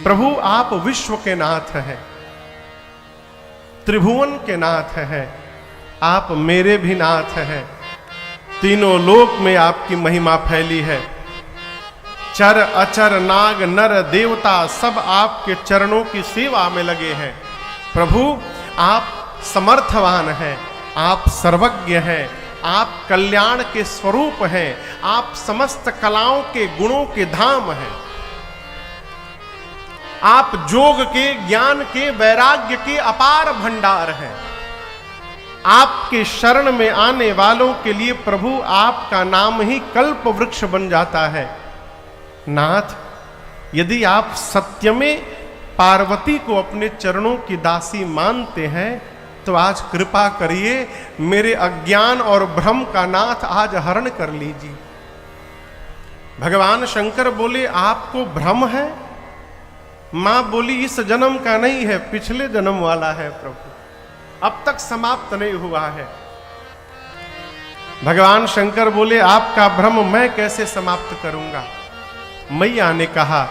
प्रभु आप विश्व के नाथ हैं, त्रिभुवन के नाथ हैं, आप मेरे भी नाथ हैं। तीनों लोक में आपकी महिमा फैली है। चर अचर नाग नर देवता सब आपके चरणों की सेवा में लगे हैं। प्रभु आप समर्थवान हैं, आप सर्वज्ञ हैं, आप कल्याण के स्वरूप हैं, आप समस्त कलाओं के गुणों के धाम हैं, आप जोग के ज्ञान के वैराग्य के अपार भंडार हैं। आपके शरण में आने वालों के लिए प्रभु आपका नाम ही कल्प वृक्ष बन जाता है। नाथ, यदि आप सत्य में पार्वती को अपने चरणों की दासी मानते हैं तो आज कृपा करिए, मेरे अज्ञान और भ्रम का नाथ आज हरण कर लीजिए। भगवान शंकर बोले आपको भ्रम है? मां बोली इस जन्म का नहीं है, पिछले जन्म वाला है प्रभु, अब तक समाप्त नहीं हुआ है। भगवान शंकर बोले आपका भ्रम मैं कैसे समाप्त करूंगा? मैया ने कहा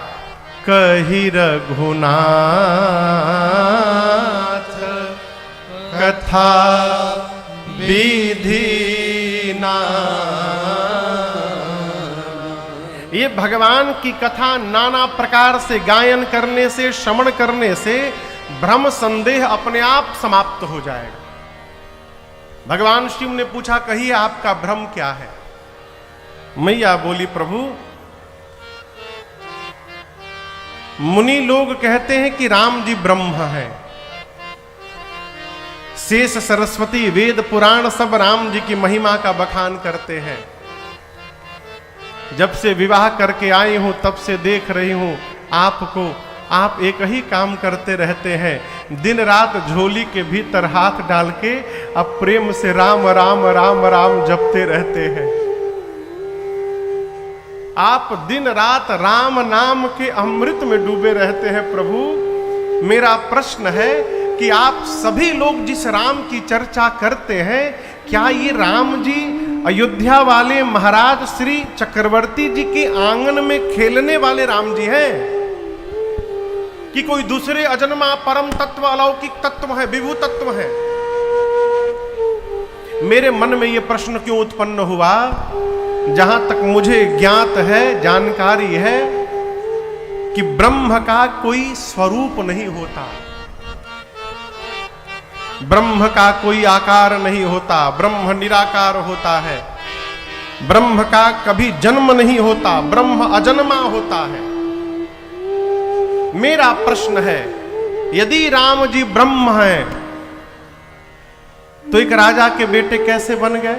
कही रघुनाथ कथा विधि ना। ये भगवान की कथा नाना प्रकार से गायन करने से, श्रवण करने से भ्रम संदेह अपने आप समाप्त हो जाएगा। भगवान शिव ने पूछा कहिए आपका भ्रम क्या है? मैया बोली प्रभु मुनि लोग कहते हैं कि राम जी ब्रह्म हैं। शेष सरस्वती वेद पुराण सब राम जी की महिमा का बखान करते हैं। जब से विवाह करके आई हूं तब से देख रही हूं आपको, आप एक ही काम करते रहते हैं, दिन रात झोली के भीतर हाथ डाल के अब प्रेम से राम राम राम राम जपते रहते हैं। आप दिन रात राम नाम के अमृत में डूबे रहते हैं। प्रभु मेरा प्रश्न है कि आप सभी लोग जिस राम की चर्चा करते हैं, क्या ये राम जी अयोध्या वाले महाराज श्री चक्रवर्ती जी के आंगन में खेलने वाले राम जी हैं कि कोई दूसरे अजन्मा परम तत्व अलौकिक तत्व है, विभू तत्व है? मेरे मन में यह प्रश्न क्यों उत्पन्न हुआ? जहां तक मुझे ज्ञात है, जानकारी है कि ब्रह्म का कोई स्वरूप नहीं होता, ब्रह्म का कोई आकार नहीं होता, ब्रह्म निराकार होता है। ब्रह्म का कभी जन्म नहीं होता, ब्रह्म अजन्मा होता है। मेरा प्रश्न है, यदि राम जी ब्रह्म हैं तो एक राजा के बेटे कैसे बन गए?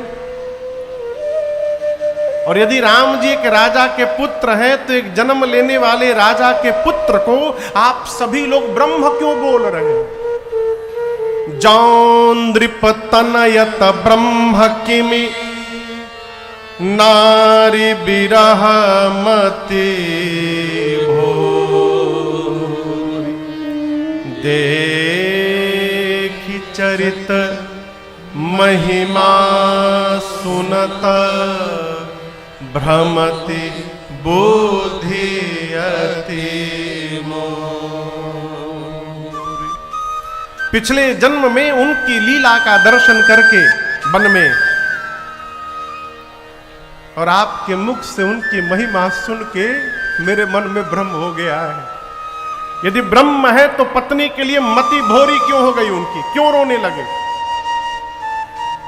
और यदि राम जी एक राजा के पुत्र हैं तो एक जन्म लेने वाले राजा के पुत्र को आप सभी लोग ब्रह्म क्यों बोल रहे हैं? जौन्द्रिपतनयत ब्रह्म किमि नारी बिरह मति भोरि। देखि चरित महिमा सुनत भ्रमति बुद्धि अति मोरी। पिछले जन्म में उनकी लीला का दर्शन करके वन में और आपके मुख से उनकी महिमा सुन के मेरे मन में भ्रम हो गया है। यदि ब्रह्म है तो पत्नी के लिए मति भोरी क्यों हो गई उनकी? क्यों रोने लगे?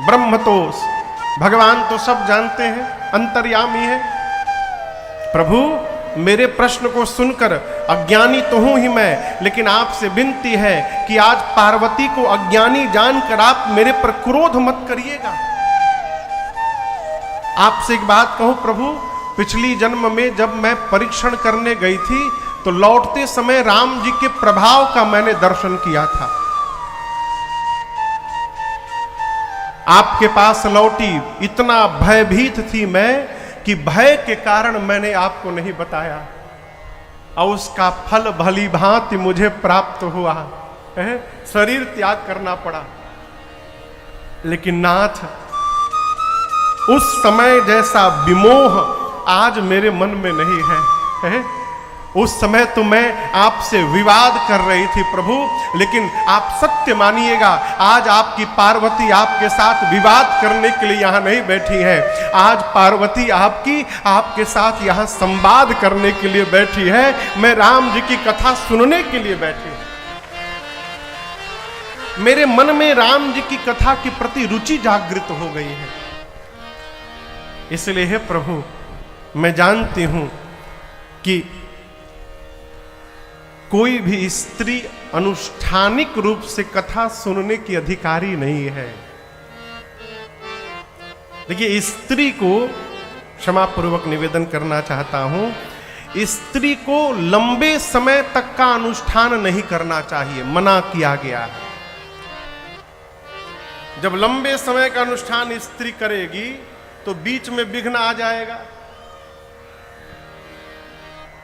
ब्रह्म तो भगवान तो सब जानते हैं, अंतर्यामी है। प्रभु मेरे प्रश्न को सुनकर अज्ञानी तो हूं ही मैं, लेकिन आपसे विनती है कि आज पार्वती को अज्ञानी जानकर आप मेरे पर क्रोध मत करिएगा। आपसे एक बात कहूं प्रभु, पिछली जन्म में जब मैं परीक्षण करने गई थी तो लौटते समय राम जी के प्रभाव का मैंने दर्शन किया था। आपके पास लौटी, इतना भयभीत थी मैं कि भय के कारण मैंने आपको नहीं बताया और उसका फल भली भांति मुझे प्राप्त हुआ है। शरीर त्याग करना पड़ा, लेकिन नाथ उस समय जैसा विमोह आज मेरे मन में नहीं है। उस समय तो मैं आपसे विवाद कर रही थी प्रभु, लेकिन आप सत्य मानिएगा, आज आपकी पार्वती आपके साथ विवाद करने के लिए यहाँ नहीं बैठी है। आज पार्वती आपके साथ यहाँ संवाद करने के लिए बैठी है। मैं राम जी की कथा सुनने के लिए बैठी हूँ। मेरे मन में राम जी की कथा के प्रति रुचि जागृत हो गई है। इसलिए हे प्रभु, मैं जानती हूं कि कोई भी स्त्री अनुष्ठानिक रूप से कथा सुनने की अधिकारी नहीं है। देखिए, स्त्री को क्षमा पूर्वक निवेदन करना चाहता हूं, स्त्री को लंबे समय तक का अनुष्ठान नहीं करना चाहिए, मना किया गया है। जब लंबे समय का अनुष्ठान स्त्री करेगी तो बीच में विघ्न आ जाएगा।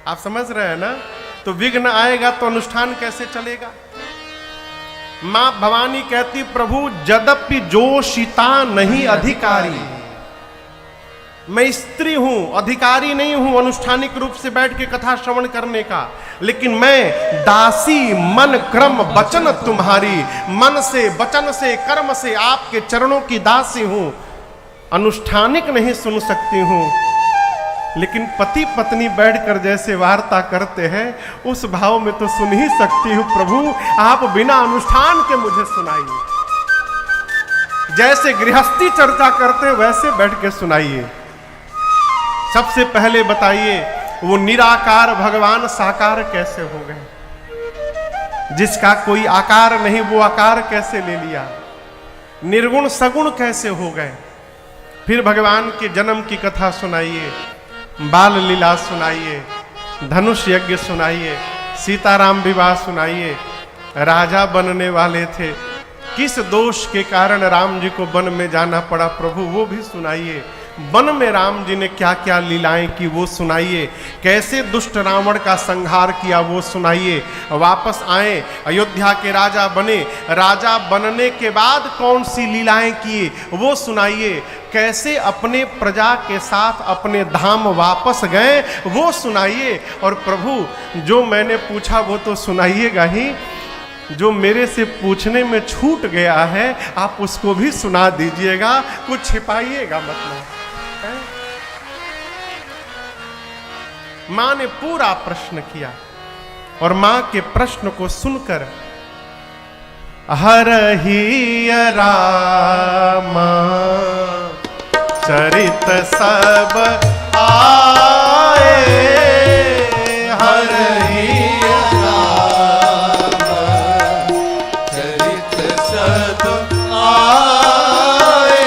आप समझ रहे हैं ना? तो विघ्न आएगा तो अनुष्ठान कैसे चलेगा? मां भवानी कहती, प्रभु यद्यपि जोशिता नहीं अधिकारी, मैं स्त्री हूं, अधिकारी नहीं हूं अनुष्ठानिक रूप से बैठ के कथा श्रवण करने का, लेकिन मैं दासी मन क्रम वचन तुम्हारी, मन से वचन से कर्म से आपके चरणों की दासी हूं। अनुष्ठानिक नहीं सुन सकती हूं, लेकिन पति पत्नी बैठकर जैसे वार्ता करते हैं उस भाव में तो सुन ही सकती हूं। प्रभु आप बिना अनुष्ठान के मुझे सुनाइए, जैसे गृहस्थी चर्चा करते वैसे बैठ के सुनाइए। सबसे पहले बताइए, वो निराकार भगवान साकार कैसे हो गए? जिसका कोई आकार नहीं वो आकार कैसे ले लिया? निर्गुण सगुण कैसे हो गए? फिर भगवान के जन्म की कथा सुनाइए, बाल लीला सुनाइए, धनुष यज्ञ सुनाइए, सीताराम विवाह सुनाइए। राजा बनने वाले थे, किस दोष के कारण राम जी को वन में जाना पड़ा प्रभु, वो भी सुनाइए। वन में राम जी ने क्या क्या लीलाएं की वो सुनाइए। कैसे दुष्ट रावण का संहार किया वो सुनाइए। वापस आए, अयोध्या के राजा बने, राजा बनने के बाद कौन सी लीलाएं किए वो सुनाइए। कैसे अपने प्रजा के साथ अपने धाम वापस गए वो सुनाइए। और प्रभु जो मैंने पूछा वो तो सुनाइएगा ही, जो मेरे से पूछने में छूट गया है आप उसको भी सुना दीजिएगा, कुछ छिपाइएगा मतलब। मां ने पूरा प्रश्न किया और मां के प्रश्न को सुनकर हरहि रामा चरित सब आए, हरहि रामा चरित सब आए,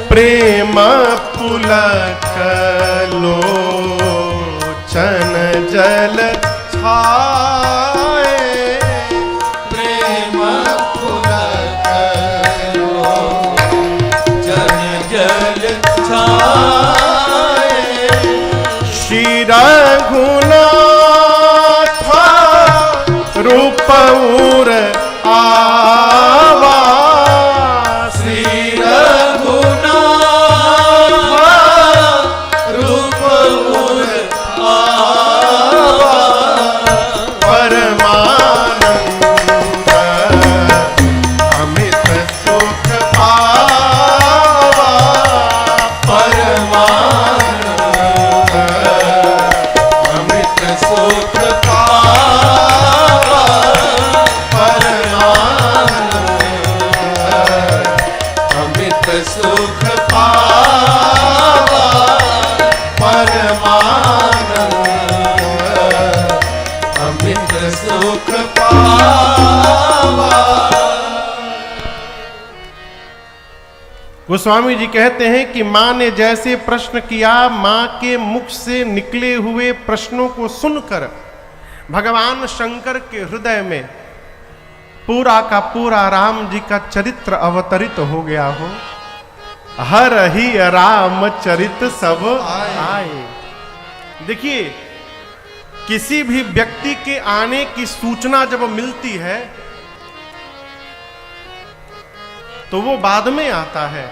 प्रेम पुलक लोचन जल छाए, प्रेम पुलक लोचन जल छाए, श्री रघुनाथ रूपउर आवा, श्री रघुनाथ रूपउर आवा, परमानंद अमित सुख पावा, परमानंद अमित सुख पावा, परमानंद अमित सुख पावा, परमानंद अमित सुख पावा। गोस्वामी जी कहते हैं कि मां ने जैसे प्रश्न किया, मां के मुख से निकले हुए प्रश्नों को सुनकर भगवान शंकर के हृदय में पूरा का पूरा राम जी का चरित्र अवतरित हो गया हो। हरहि राम चरित सब आए। देखिए, किसी भी व्यक्ति के आने की सूचना जब मिलती है तो वो बाद में आता है,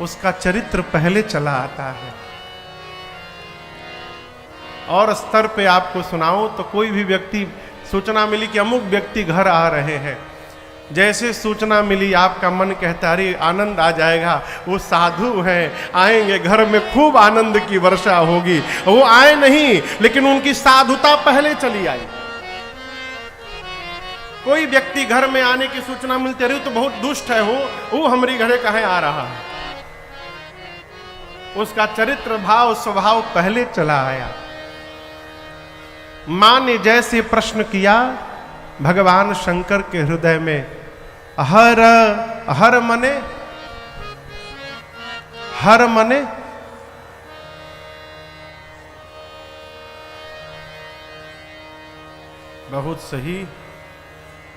उसका चरित्र पहले चला आता है। और स्तर पे आपको सुनाऊं तो कोई भी व्यक्ति, सूचना मिली कि अमुक व्यक्ति घर आ रहे हैं, जैसे सूचना मिली आपका मन कहता अरे आनंद आ जाएगा, वो साधु हैं, आएंगे, घर में खूब आनंद की वर्षा होगी। वो आए नहीं, लेकिन उनकी साधुता पहले चली आई। कोई व्यक्ति घर में आने की सूचना मिलती अरे तो बहुत दुष्ट है, वो हमारी घरे कहाँ आ रहा है, उसका चरित्र भाव स्वभाव पहले चला आया। मां ने जैसे प्रश्न किया, भगवान शंकर के हृदय में हर हर मने बहुत सही,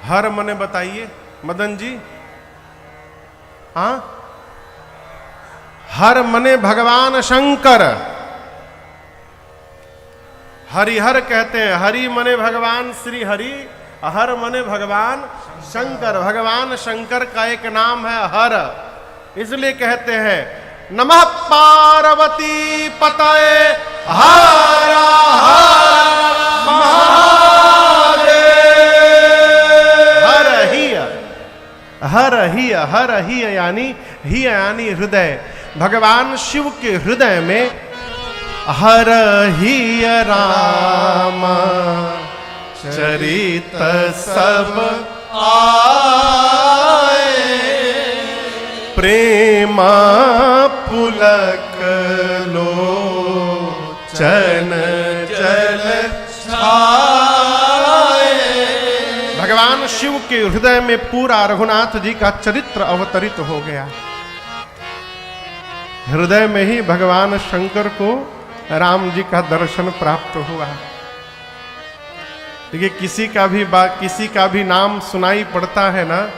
हर मने बताइए मदन जी। हाँ, हर मने भगवान शंकर, हरिहर कहते हैं, हरि मने भगवान श्री हरि, हर मने भगवान शंकर। भगवान शंकर का एक नाम है हर, इसलिए कहते हैं नमः पार्वती पतये हर हर महादेव। हर ही यानी हृदय। भगवान शिव के हृदय में हर ही राम चरित सब आए, प्रेमा पुलक लोचन जल छाए। भगवान शिव के हृदय में पूरा रघुनाथ जी का चरित्र अवतरित हो गया। हृदय में ही भगवान शंकर को राम जी का दर्शन प्राप्त हुआ। देखिए, किसी का भी नाम सुनाई पड़ता है ना,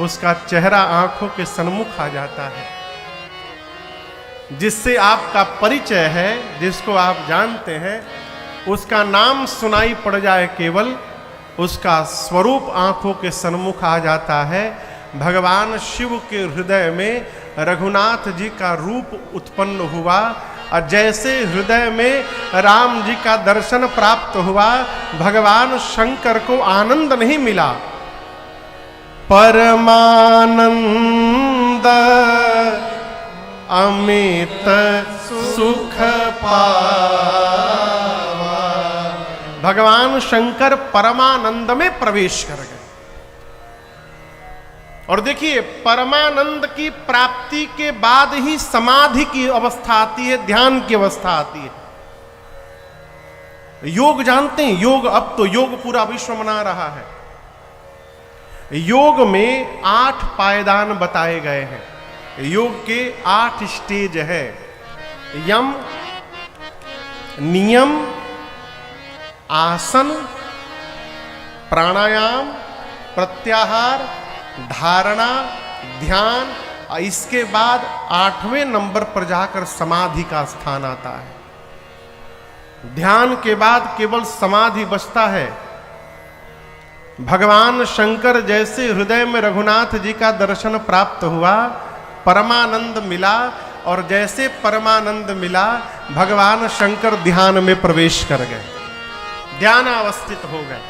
उसका चेहरा आंखों के सन्मुख आ जाता है। जिससे आपका परिचय है, जिसको आप जानते हैं, उसका नाम सुनाई पड़ जाए केवल, उसका स्वरूप आंखों के सन्मुख आ जाता है। भगवान शिव के हृदय में रघुनाथ जी का रूप उत्पन्न हुआ, और जैसे हृदय में राम जी का दर्शन प्राप्त हुआ, भगवान शंकर को आनंद नहीं मिला, परमानंद अमित सुख पावा। भगवान शंकर परमानंद में प्रवेश कर गए। और देखिए, परमानंद की प्राप्ति के बाद ही समाधि की अवस्था आती है, ध्यान की अवस्था आती है। योग जानते हैं, योग, अब तो योग पूरा विश्व मना रहा है। योग में 8 पायदान बताए गए हैं। योग के 8 स्टेज है। यम, नियम, आसन, प्राणायाम, प्रत्याहार, धारणा, ध्यान, और इसके बाद 8वें नंबर पर जाकर समाधि का स्थान आता है। ध्यान के बाद केवल समाधि बचता है। भगवान शंकर जैसे हृदय में रघुनाथ जी का दर्शन प्राप्त हुआ, परमानंद मिला, और जैसे परमानंद मिला, भगवान शंकर ध्यान में प्रवेश कर गए, ध्यान अवस्थित हो गए।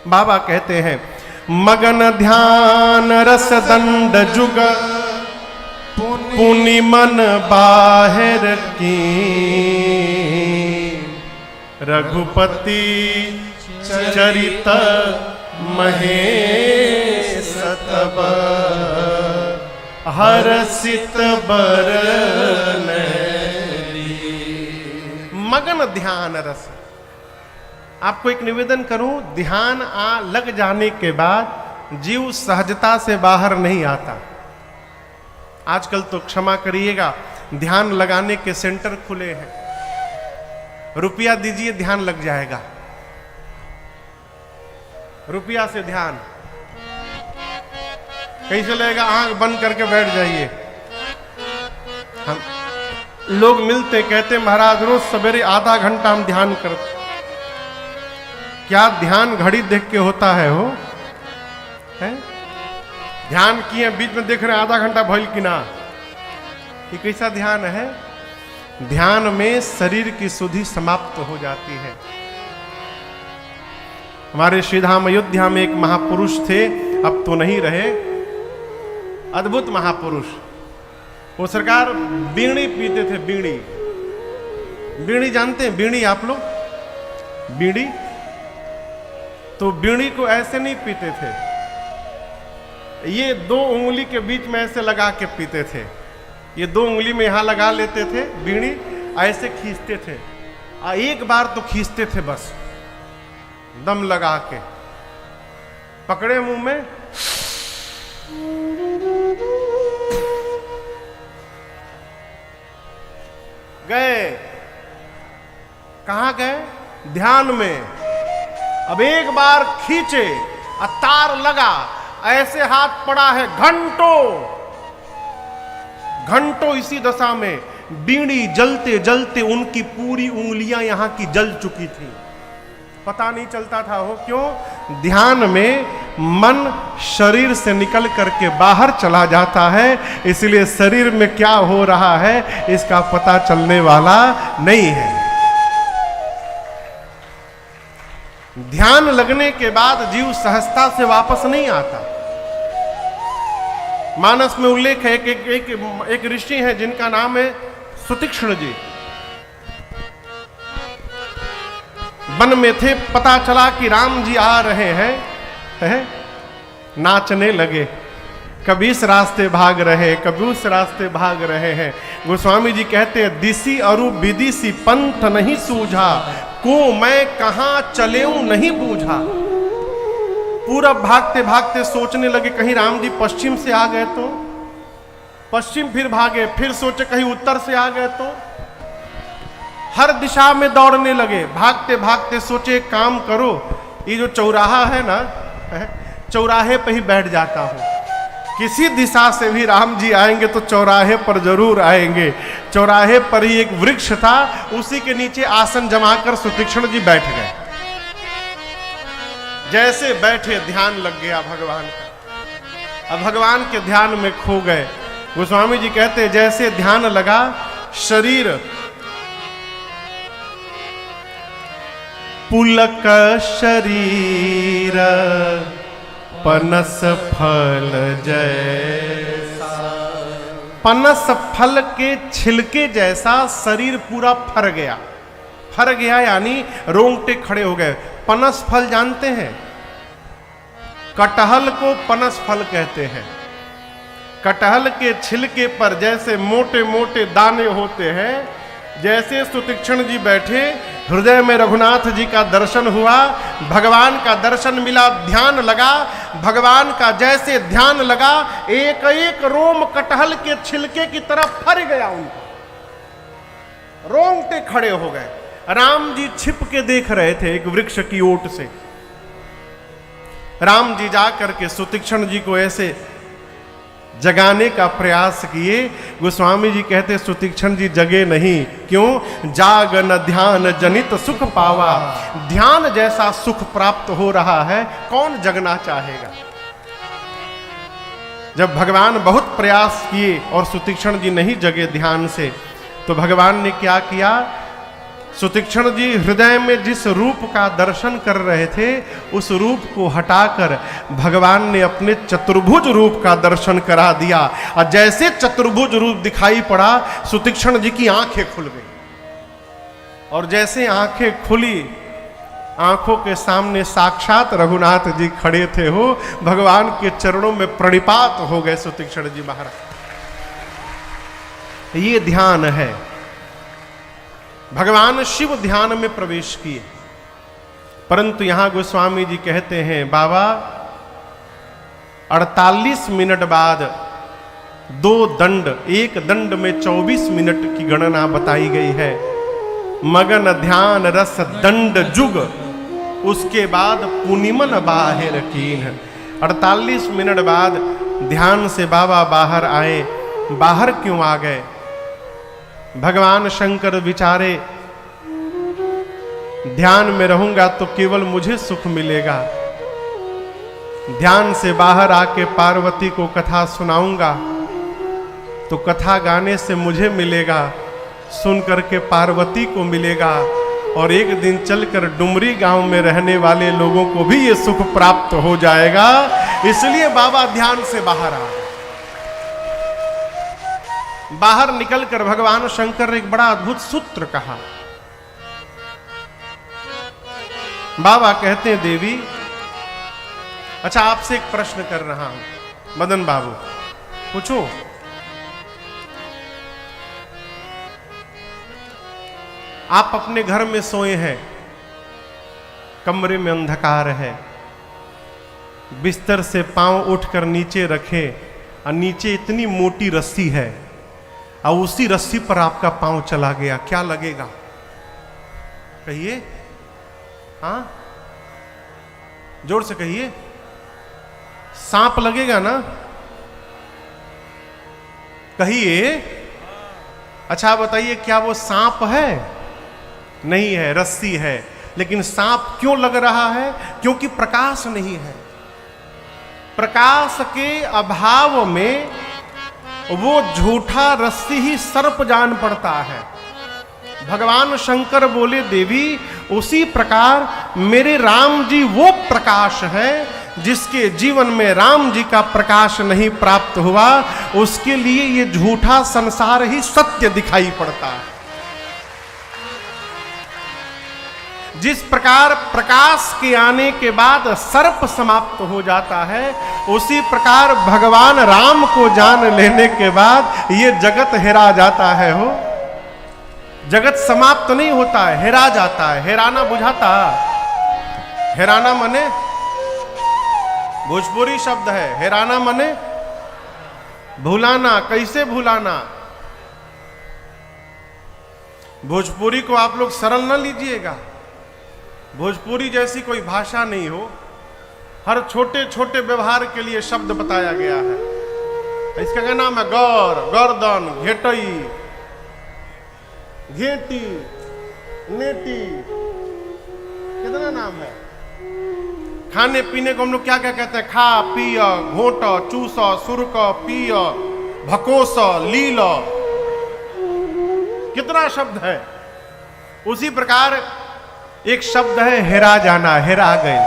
बाबा कहते हैं, मगन ध्यान रस दंड जुग पुनि मन बाहर की, रघुपति चरित महेश तब हर्षित बरन। मगन ध्यान रस। आपको एक निवेदन करूं, ध्यान लग जाने के बाद जीव सहजता से बाहर नहीं आता। आजकल तो क्षमा करिएगा, ध्यान लगाने के सेंटर खुले हैं, रुपया दीजिए ध्यान लग जाएगा, रुपया से ध्यान कैसे लगेगा, आंख बंद करके बैठ जाइए। हम लोग मिलते कहते महाराज रोज सवेरे आधा घंटा हम ध्यान करते। क्या ध्यान घड़ी देख के होता है? हो है? ध्यान किए बीच में देख रहे हैं आधा घंटा भइल कि ना, ये कैसा ध्यान है? ध्यान में शरीर की सुधि समाप्त हो जाती है। हमारे श्रीधाम अयोध्या में एक महापुरुष थे, अब तो नहीं रहे, अद्भुत महापुरुष। वो सरकार बीड़ी पीते थे, बीड़ी। बीड़ी जानते हैं बीड़ी आप लोग? बीड़ी तो बीड़ी को ऐसे नहीं पीते थे, ये 2 उंगली के बीच में ऐसे लगा के पीते थे। ये 2 उंगली में यहां लगा लेते थे बीड़ी, ऐसे खींचते थे। एक बार तो खींचते थे बस, दम लगा के, पकड़े मुंह में, गए। कहां गए? ध्यान में। अब एक बार खींचे, तार लगा, ऐसे हाथ पड़ा है, घंटों घंटों इसी दशा में बीड़ी जलते जलते उनकी पूरी उंगलियां यहां की जल चुकी थी, पता नहीं चलता था। वो क्यों? ध्यान में मन शरीर से निकल करके बाहर चला जाता है, इसलिए शरीर में क्या हो रहा है इसका पता चलने वाला नहीं है। ध्यान लगने के बाद जीव सहजता से वापस नहीं आता। मानस में उल्लेख है, एक ऋषि है जिनका नाम है सुतीक्ष्ण जी। वन में थे, पता चला कि राम जी आ रहे हैं, नाचने लगे। कभी इस रास्ते भाग रहे, कभी उस रास्ते भाग रहे हैं। गोस्वामी जी कहते हैं, दिसी अरु विदिसी पंथ नहीं सूझा, को मैं कहां चलेऊं नहीं बूझा। पूरब भागते भागते सोचने लगे कहीं राम जी पश्चिम से आ गए तो, पश्चिम फिर भागे, फिर सोचे कहीं उत्तर से आ गए तो, हर दिशा में दौड़ने लगे। भागते भागते सोचे काम करो, ये जो चौराहा है ना, चौराहे पे ही बैठ जाता हूं। किसी दिशा से भी राम जी आएंगे तो चौराहे पर जरूर आएंगे। चौराहे पर ही एक वृक्ष था, उसी के नीचे आसन जमाकर सुतीक्ष्ण जी बैठ गए। जैसे बैठे ध्यान लग गया भगवान का, अब भगवान के ध्यान में खो गए। गोस्वामी जी कहते जैसे ध्यान लगा, शरीर पुलक शरीर पनस फल जैसा, पनस फल के छिलके जैसा शरीर पूरा फर गया। फर गया यानी रोंगटे खड़े हो गए। पनस फल जानते हैं? कटहल को पनस फल कहते हैं। कटहल के छिलके पर जैसे मोटे मोटे दाने होते हैं, जैसे सुतीक्ष्ण जी बैठे, हृदय में रघुनाथ जी का दर्शन हुआ, भगवान का दर्शन मिला, ध्यान लगा। भगवान का जैसे ध्यान लगा, एक एक रोम कटहल के छिलके की तरफ फर गया उनका, रोंगटे खड़े हो गए। राम जी छिप के देख रहे थे एक वृक्ष की ओट से। राम जी जाकर के सुतीक्ष्ण जी को ऐसे जगाने का प्रयास किए। गोस्वामी जी कहते सुतीक्ष्ण जी जगे नहीं। क्यों? जाग न ध्यान जनित सुख पावा। ध्यान जैसा सुख प्राप्त हो रहा है, कौन जगना चाहेगा? जब भगवान बहुत प्रयास किए और सुतीक्ष्ण जी नहीं जगे ध्यान से, तो भगवान ने क्या किया? सुतीक्ष्ण जी हृदय में जिस रूप का दर्शन कर रहे थे, उस रूप को हटाकर भगवान ने अपने चतुर्भुज रूप का दर्शन करा दिया। और जैसे चतुर्भुज रूप दिखाई पड़ा, सुतीक्ष्ण जी की आंखें खुल गई। और जैसे आंखें खुली, आंखों के सामने साक्षात रघुनाथ जी खड़े थे। हो भगवान के चरणों में प्रणिपात हो गए सुतीक्ष्ण जी महाराज। ये ध्यान है। भगवान शिव ध्यान में प्रवेश किए, परंतु यहां गोस्वामी जी कहते हैं बाबा 48 मिनट बाद 2 दंड, एक दंड में 24 मिनट की गणना बताई गई है। मगन ध्यान रस दंड जुग, उसके बाद पुनिमन बाहिर कीन। 48 मिनट बाद ध्यान से बाबा बाहर आए। बाहर क्यों आ गए? भगवान शंकर विचारे, ध्यान में रहूंगा तो केवल मुझे सुख मिलेगा, ध्यान से बाहर आके पार्वती को कथा सुनाऊंगा तो कथा गाने से मुझे मिलेगा, सुन करके पार्वती को मिलेगा और एक दिन चलकर डुमरी गांव में रहने वाले लोगों को भी ये सुख प्राप्त हो जाएगा। इसलिए बाबा ध्यान से बाहर आ। बाहर निकलकर भगवान शंकर ने एक बड़ा अद्भुत सूत्र कहा। बाबा कहते हैं, देवी, अच्छा आपसे एक प्रश्न कर रहा हूं, मदन बाबू पूछो। आप अपने घर में सोए हैं, कमरे में अंधकार है, बिस्तर से पांव उठकर नीचे रखे और नीचे इतनी मोटी रस्सी है और उसी रस्सी पर आपका पांव चला गया, क्या लगेगा? कहिए, हाँ जोर से कहिए। सांप लगेगा ना? कहिए। अच्छा बताइए, क्या वो सांप है? नहीं है, रस्सी है। लेकिन सांप क्यों लग रहा है? क्योंकि प्रकाश नहीं है। प्रकाश के अभाव में वो झूठा रस्सी ही सर्प जान पड़ता है। भगवान शंकर बोले, देवी, उसी प्रकार मेरे राम जी वो प्रकाश है जिसके जीवन में राम जी का प्रकाश नहीं प्राप्त हुआ, उसके लिए ये झूठा संसार ही सत्य दिखाई पड़ता है। जिस प्रकार प्रकाश के आने के बाद सर्प समाप्त हो जाता है, उसी प्रकार भगवान राम को जान लेने के बाद ये जगत हेरा जाता है। हो, जगत समाप्त नहीं होता है, हेरा जाता है। हेराना बुझाता? हेराना मने भोजपुरी शब्द है। हेराना मने भुलाना। कैसे भुलाना? भोजपुरी को आप लोग सरल न लीजिएगा। भोजपुरी जैसी कोई भाषा नहीं हो। हर छोटे छोटे व्यवहार के लिए शब्द बताया गया है। इसका क्या नाम है? गौर, गर्दन, घेटई, घेटी, नेटी, कितना नाम है। खाने पीने को हम लोग क्या क्या कहते हैं? खा, पिय, घोट, चूस, सुरक, पिय, भकोस, लील, कितना शब्द है। उसी प्रकार एक शब्द है हेरा जाना, हेरा गए।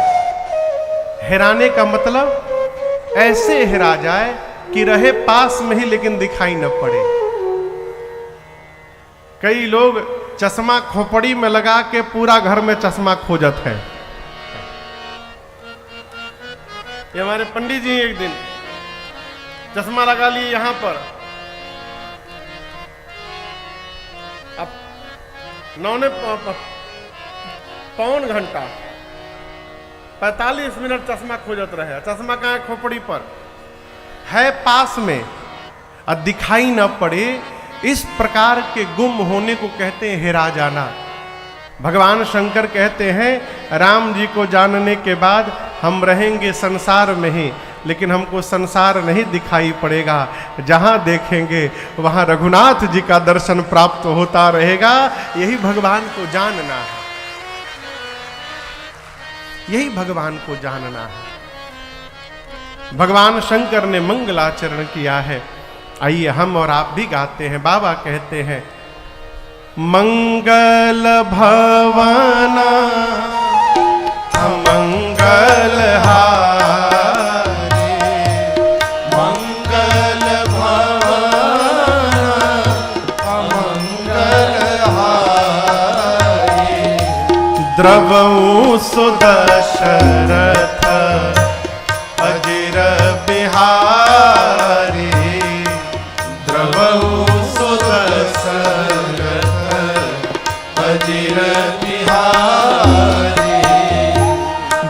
हेराने का मतलब ऐसे हेरा जाए कि रहे पास में ही लेकिन दिखाई न पड़े। कई लोग चश्मा खोपड़ी में लगा के पूरा घर में चश्मा खोजत है। ये हमारे पंडित जी एक दिन चश्मा लगा लिए यहां पर। अब 9 घंटा 45 मिनट चश्मा खोजत रहे। चश्मा कहाँ है? खोपड़ी पर है, पास में, और दिखाई ना पड़े। इस प्रकार के गुम होने को कहते हैं हेरा जाना। भगवान शंकर कहते हैं, राम जी को जानने के बाद हम रहेंगे संसार में ही, लेकिन हमको संसार नहीं दिखाई पड़ेगा। जहां देखेंगे वहां रघुनाथ जी का दर्शन प्राप्त होता रहेगा। यही भगवान को जानना है। यही भगवान को जानना है। भगवान शंकर ने मंगलाचरण किया है। आइए हम और आप भी गाते हैं। बाबा कहते हैं, मंगल भवना मंगल हारी, मंगल भवना मंगल हारी, द्रवऊ सुदशरथ अजिर बिहारी, द्रवऊ सुदशरथ अजिर बिहारी,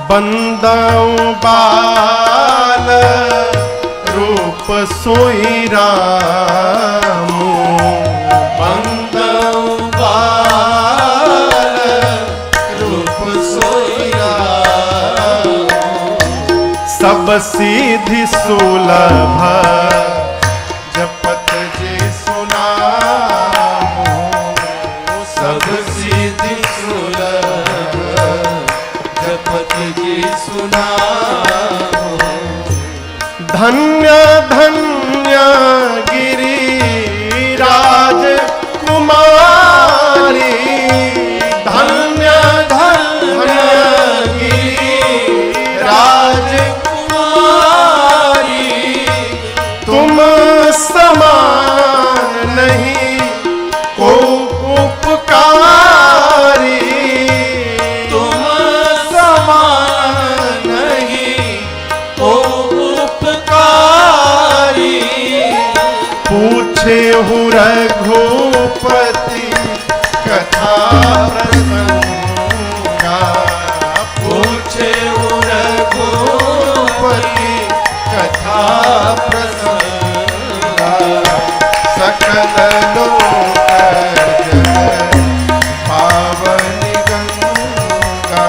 बंदऊ बाल रूप सोई रामू, बंदऊ बाल रूप सोई रामू, सब सीधि सुलभ जपत जी सुनामू, सब सीधि सुलभ जपत जी सुनामू, धन्य धन्य गिरिराज कुमार पूछे हूँ रघुपति कथा प्रसंगा, पूछे हूँ रघुपति कथा प्रसंगा, सकल लोक पावनी गंगा,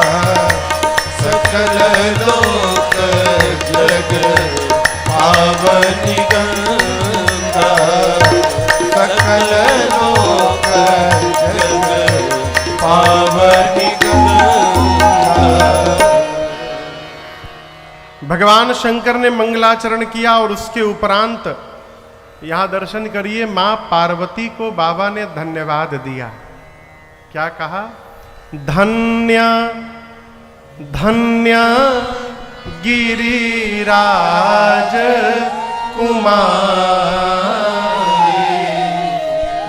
सकल लोक जग पावनी गंगा, सकल लोक जग पावनी गंगा। भगवान शंकर ने मंगलाचरण किया और उसके उपरांत यहां दर्शन करिए, मां पार्वती को बाबा ने धन्यवाद दिया। क्या कहा? धन्य धन्य गिरिराज कुमारी।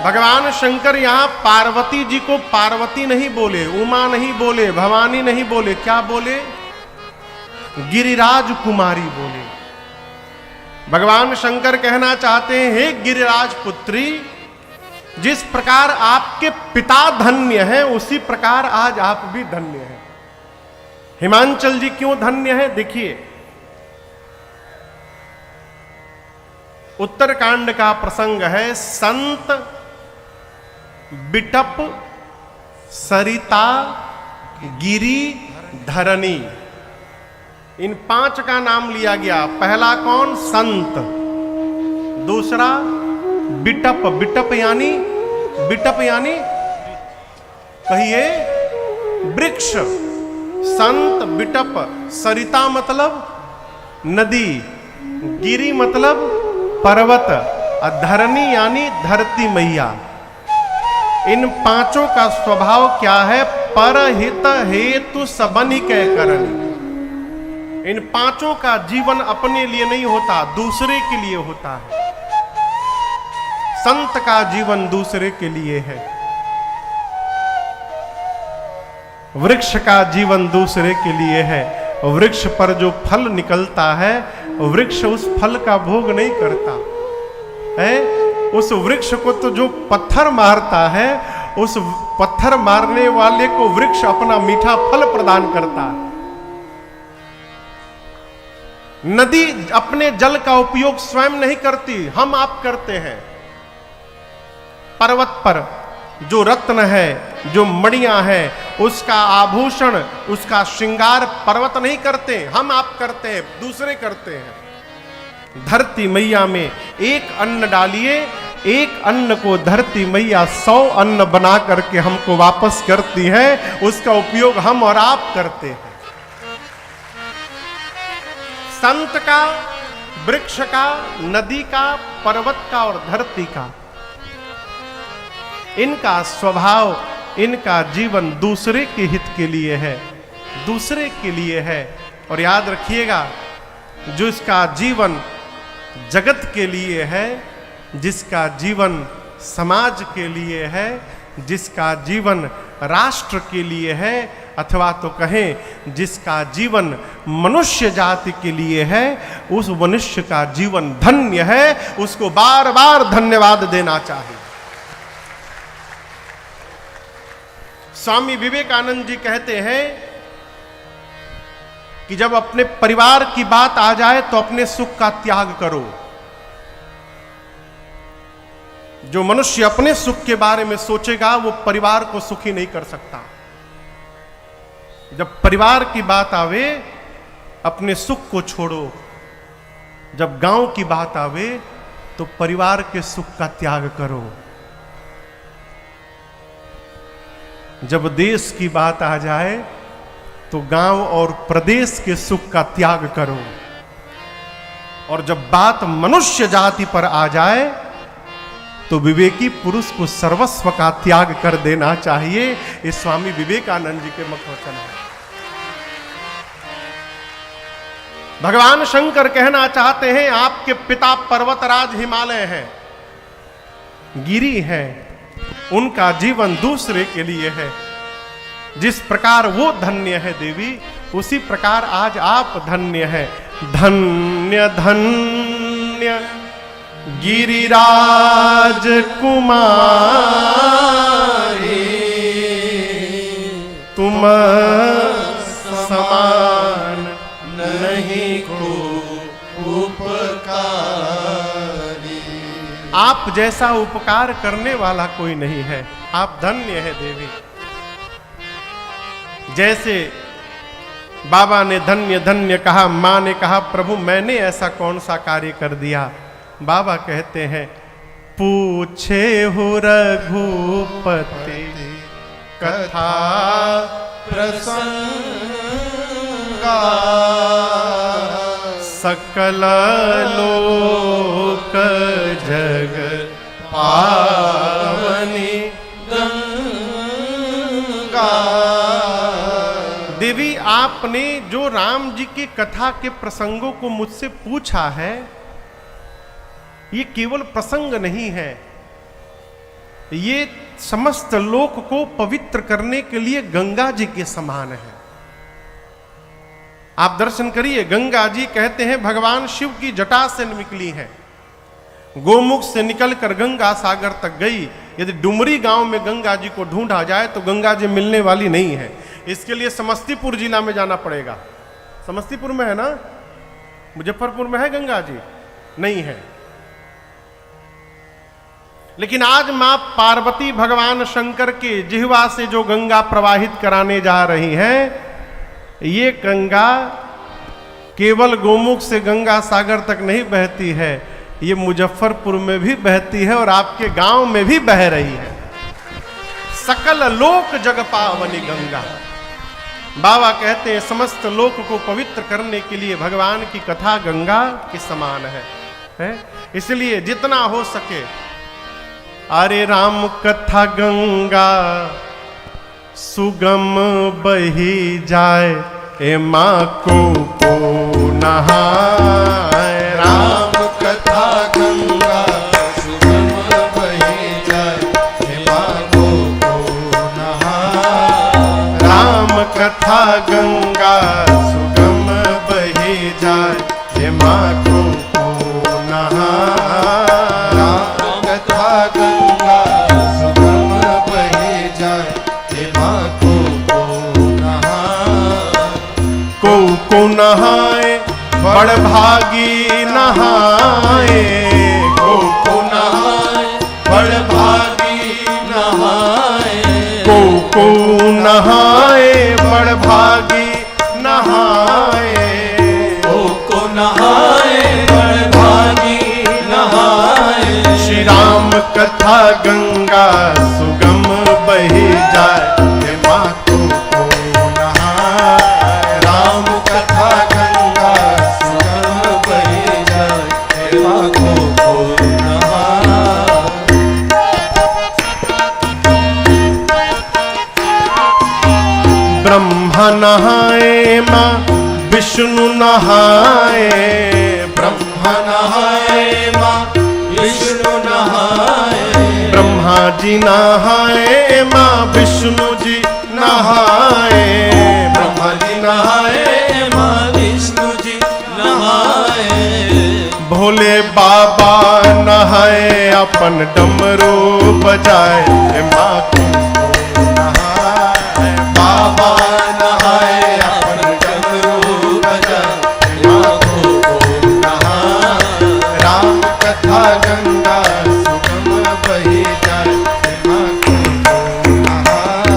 भगवान शंकर यहां पार्वती जी को पार्वती नहीं बोले, उमा नहीं बोले, भवानी नहीं बोले, क्या बोले? गिरिराज कुमारी बोले। भगवान शंकर कहना चाहते हैं, हे गिरिराज पुत्री, जिस प्रकार आपके पिता धन्य हैं उसी प्रकार आज आप भी धन्य हैं। हिमांचल जी क्यों धन्य है? देखिए, उत्तरकांड का प्रसंग है, संत बिटप सरिता गिरी धरणी, इन 5 का नाम लिया गया। पहला कौन? संत। दूसरा बिटप, बिटप यानी कहिए वृक्ष। संत बिटप, सरिता मतलब नदी, गिरी मतलब पर्वत, और धरणी यानी धरती मैया। इन 5 का स्वभाव क्या है? परहित हेतु सबनि कै करनि। इन 5 का जीवन अपने लिए नहीं होता, दूसरे के लिए होता है। संत का जीवन दूसरे के लिए है, वृक्ष का जीवन दूसरे के लिए है। वृक्ष पर जो फल निकलता है, वृक्ष उस फल का भोग नहीं करता है। उस वृक्ष को तो जो पत्थर मारता है, उस पत्थर मारने वाले को वृक्ष अपना मीठा फल प्रदान करता है। नदी अपने जल का उपयोग स्वयं नहीं करती, हम आप करते हैं। पर्वत पर जो रत्न है, जो मणियां हैं, उसका आभूषण, उसका श्रृंगार पर्वत नहीं करते, हम आप करते हैं, दूसरे करते हैं। धरती मैया में एक अन्न डालिए, एक अन्न को धरती मैया 100 अन्न बना करके हमको वापस करती है, उसका उपयोग हम और आप करते हैं। संत का, वृक्ष का, नदी का, पर्वत का और धरती का, इनका स्वभाव, इनका जीवन दूसरे के हित के लिए है, दूसरे के लिए है। और याद रखिएगा, जो इसका जीवन जगत के लिए है, जिसका जीवन समाज के लिए है, जिसका जीवन राष्ट्र के लिए है, अथवा तो कहें जिसका जीवन मनुष्य जाति के लिए है, उस मनुष्य का जीवन धन्य है, उसको बार बार धन्यवाद देना चाहिए। स्वामी विवेकानंद जी कहते हैं कि जब अपने परिवार की बात आ जाए तो अपने सुख का त्याग करो। जो मनुष्य अपने सुख के बारे में सोचेगा वो परिवार को सुखी नहीं कर सकता। जब परिवार की बात आवे अपने सुख को छोड़ो, जब गांव की बात आवे तो परिवार के सुख का त्याग करो, जब देश की बात आ जाए तो गांव और प्रदेश के सुख का त्याग करो, और जब बात मनुष्य जाति पर आ जाए तो विवेकी पुरुष को सर्वस्व का त्याग कर देना चाहिए। ये स्वामी विवेकानंद जी के मुखवचन है। भगवान शंकर कहना चाहते हैं, आपके पिता पर्वतराज हिमालय हैं, गिरी हैं, उनका जीवन दूसरे के लिए है। जिस प्रकार वो धन्य है देवी, उसी प्रकार आज आप धन्य हैं। धन्य धन्य गिरिराज कुमारी तुम समान नहीं को उपकारी। आप जैसा उपकार करने वाला कोई नहीं है, आप धन्य है देवी। जैसे बाबा ने धन्य धन्य कहा, मां ने कहा प्रभु मैंने ऐसा कौन सा कार्य कर दिया। बाबा कहते हैं पूछे हो रघुपति कथा प्रसंगा सकल लोक जग पावनी गंगा। देवी आपने जो राम जी की कथा के प्रसंगों को मुझसे पूछा है, ये केवल प्रसंग नहीं है, ये समस्त लोक को पवित्र करने के लिए गंगा जी के समान है। आप दर्शन करिए, गंगा जी कहते हैं भगवान शिव की जटा से निकली हैं, गोमुख से निकलकर गंगा सागर तक गई। यदि डुमरी गांव में गंगा जी को ढूंढा जाए तो गंगा जी मिलने वाली नहीं है। इसके लिए समस्तीपुर जिला में जाना पड़ेगा। समस्तीपुर में है ना, मुजफ्फरपुर में है गंगा जी? नहीं है। लेकिन आज मां पार्वती भगवान शंकर के जिह्वा से जो गंगा प्रवाहित कराने जा रही हैं, ये गंगा केवल गोमुख से गंगा सागर तक नहीं बहती है, ये मुजफ्फरपुर में भी बहती है और आपके गांव में भी बह रही है। सकल लोक जग पावनी गंगा। बाबा कहते हैं समस्त लोक को पवित्र करने के लिए भगवान की कथा गंगा के समान है? इसलिए जितना हो सके, अरे राम कथा गंगा सुगम बही जाए, ए माँ को नहाए। राम कथा गंगा सुगम बही जाए, ए माँ को नहाए। राम कथा गंगा सुगम बही जाए, ए माँ को नहाए। राम कथा गंगा सुगम बही जाए, ए माँ को नहाए। बड़ भागी नहाए, को नहाए। बड़ भागी नहाए, को नहाए। बड़ भागी नहाए, को नहाए। बड़ भागी नहाए। श्री राम कथा गंगा सुगम बही जाए, हे माँ को नहाए। राम कथा गंगा सुगम बही जाए, हे माँ को नहाए। ब्रह्मा नहाए माँ विष्णु नहाए। ब्रह्मा नहाए माँ विष्णु नहाए। ब्रह्मा जी नहाए माँ विष्णु जी नहाए। ब्रह्मा जी नहाए माँ विष्णु जी नहाए। भोले बाबा नहाए अपन डमरू बजाए, हे माँ को नहाए। बाबा नहाए अपन डमरू बजाए, हे माँ को नहाए। राम कथा गंगा सुगम बही जाए, हे माँ को नहाए।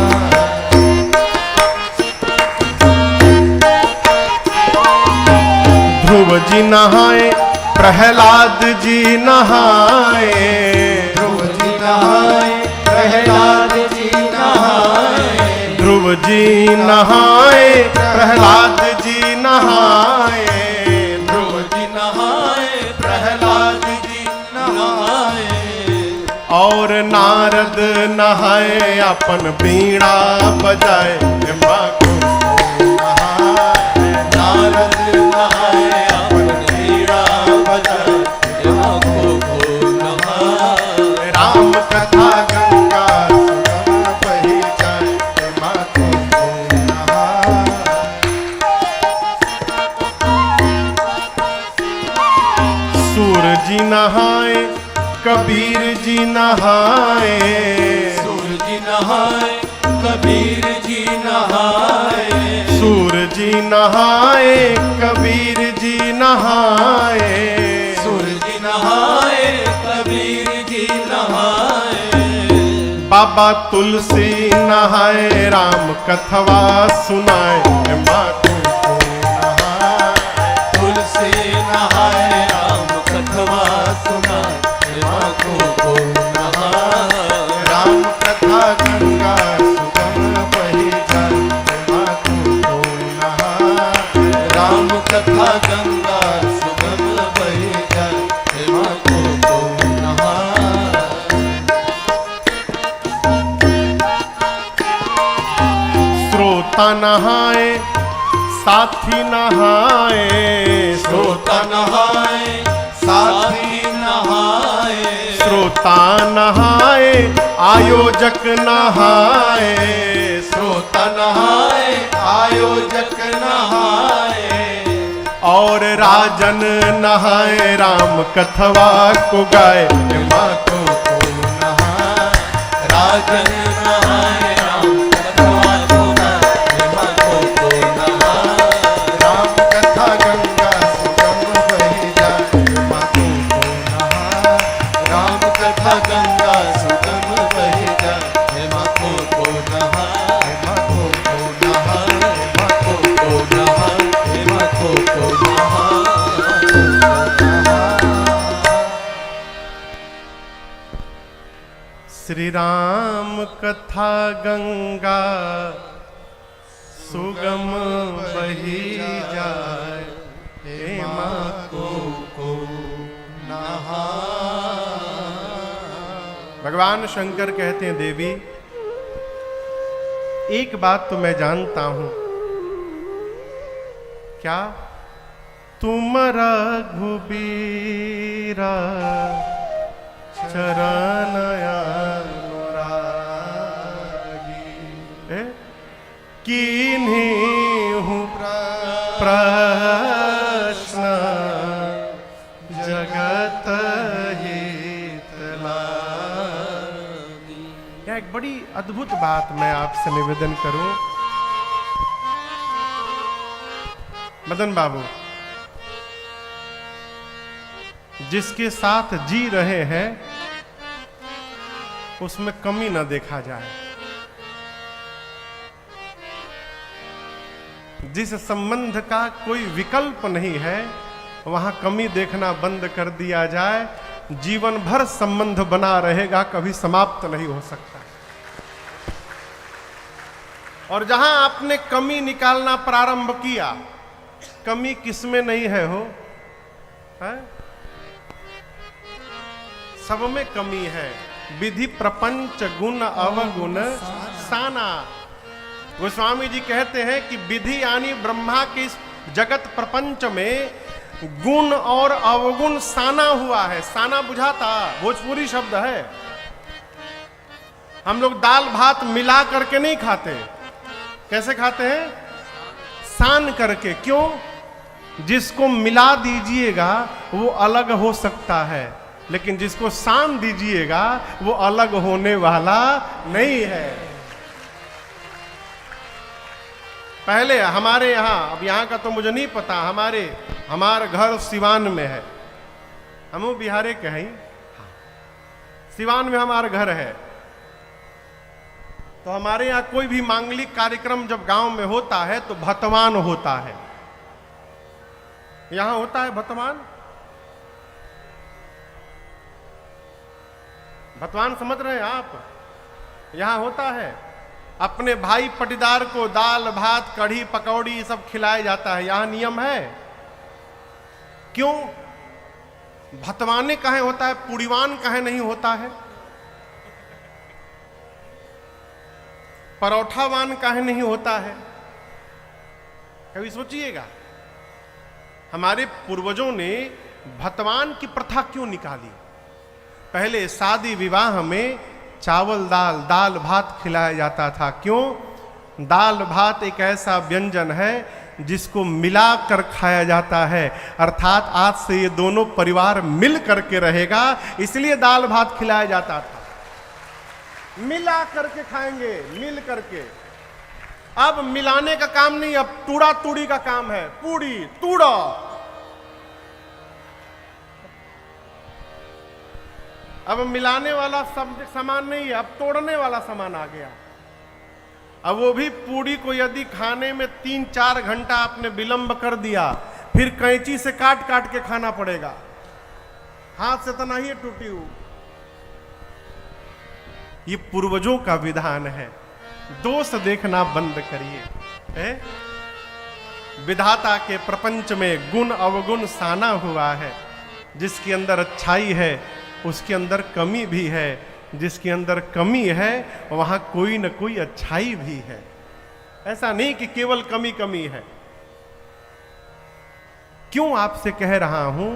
ध्रुव जी नहाए, प्रहलाद जी नहाए। ध्रुव जी नहाए, प्रहलाद जी नहाए। ध्रुव जी नहाए, प्रहलाद जी नहाए। ध्रुव जी नहाए, प्रहलाद जी नहाए। और नारद नहाए अपन बीणा बजाए, हे माँ को नहाए। नारद नहाए अपन बीड़ा बजाए, हे माँ को नहाए। राम कथा गंगा सुगम बही जाए, हे माँ को नहाए। सूरज जी नहाए कबीर जी नहाए, सूरज नहाए कबीर जी नहाए, सूरज जी नहाए कबीर जी नहाए, सूरज नहाए कबीर जी नहाए, बाबा तुलसी नहाए राम कथवा सुनाए, माँ को नहाए, तुलसी नहाए राम कथवा सुनाए, माँ को नहाए, राम कथा गंगा सुगम बही जाए, माँ को नहाए, राम कथा गंगा सुगम बही जाए, माँ को नहाए, श्रोता नहाए साथी नहाए, श्रोता नहाए साथी नहाए, श्रोता नहाए आयोजक नहाए, श्रोता नहाए आयोजक नहाए, और राजन नहाए राम कथवा को गाए, माँ को नहाए, राजन नहाए राम कथवा को गाए, माँ को नहाए, राम कथा गंगा सुगम बही जाए, माँ को नहाए, राम कथा गंगा सुगम बही जाए, माँ को नहाए, माँ को नहाए, माँ को नहाए, माँ को नहाए। श्री राम कथा गंगा सुगम बही जाए, हे माँ को भगवान शंकर कहते हैं देवी एक बात तो मैं जानता हूं, क्या तुम रघुबीरा चरण अनुरागी, किन्हीं हूँ प्रश्न जगत हितलागी। यह एक बड़ी अद्भुत बात मैं आपसे निवेदन करूं मदन बाबू, जिसके साथ जी रहे हैं उसमें कमी न देखा जाए, जिस संबंध का कोई विकल्प नहीं है वहां कमी देखना बंद कर दिया जाए, जीवन भर संबंध बना रहेगा, कभी समाप्त नहीं हो सकता। और जहां आपने कमी निकालना प्रारंभ किया, कमी किसमें नहीं है हो, है? सब में कमी है। विधि प्रपंच गुण अवगुण साना। गोस्वामी जी कहते हैं कि विधि यानी ब्रह्मा के इस जगत प्रपंच में गुण और अवगुण साना हुआ है। साना बुझाता भोजपुरी शब्द है। हम लोग दाल भात मिला करके नहीं खाते, कैसे खाते हैं? सान करके। क्यों? जिसको मिला दीजिएगा वो अलग हो सकता है, लेकिन जिसको सान दीजिएगा वो अलग होने वाला नहीं है। पहले हमारे यहाँ, अब यहाँ का तो मुझे नहीं पता, हमारा घर सिवान में है, हम बिहारे के हैं, सिवान में हमारा घर है। तो हमारे यहाँ कोई भी मांगलिक कार्यक्रम जब गांव में होता है तो भतवान होता है। यहां होता है भतवान? भतवान समझ रहे हैं आप? यहां होता है। अपने भाई पटीदार को दाल भात कढ़ी पकौड़ी सब खिलाया जाता है। यहां नियम है। क्यों? भतवाने कहे होता है, पुड़ीवान कहे नहीं होता है? परोठावान काहे नहीं होता है? कभी सोचिएगा, हमारे पूर्वजों ने भतवान की प्रथा क्यों निकाली? पहले शादी विवाह में चावल दाल भात खिलाया जाता था। क्यों? दाल भात एक ऐसा व्यंजन है जिसको मिला कर खाया जाता है, अर्थात आज से ये दोनों परिवार मिल करके रहेगा, इसलिए दाल भात खिलाया जाता था। मिला करके खाएंगे, मिल करके। अब मिलाने का काम नहीं, अब तूड़ा तूड़ी का काम है, पूड़ी तूड़ा। अब मिलाने वाला सामान नहीं है, अब तोड़ने वाला सामान आ गया। अब वो भी पूड़ी को यदि खाने में 3-4 घंटा आपने विलंब कर दिया, फिर कैंची से काट काट के खाना पड़ेगा, हाथ से तो नहीं टूटी हुई। ये पूर्वजों का विधान है, दोष देखना बंद करिए। विधाता के प्रपंच में गुण अवगुण साना हुआ है, जिसके अंदर अच्छाई है उसके अंदर कमी भी है, जिसके अंदर कमी है वहां कोई न कोई अच्छाई भी है। ऐसा नहीं कि केवल कमी कमी है। क्यों आपसे कह रहा हूं,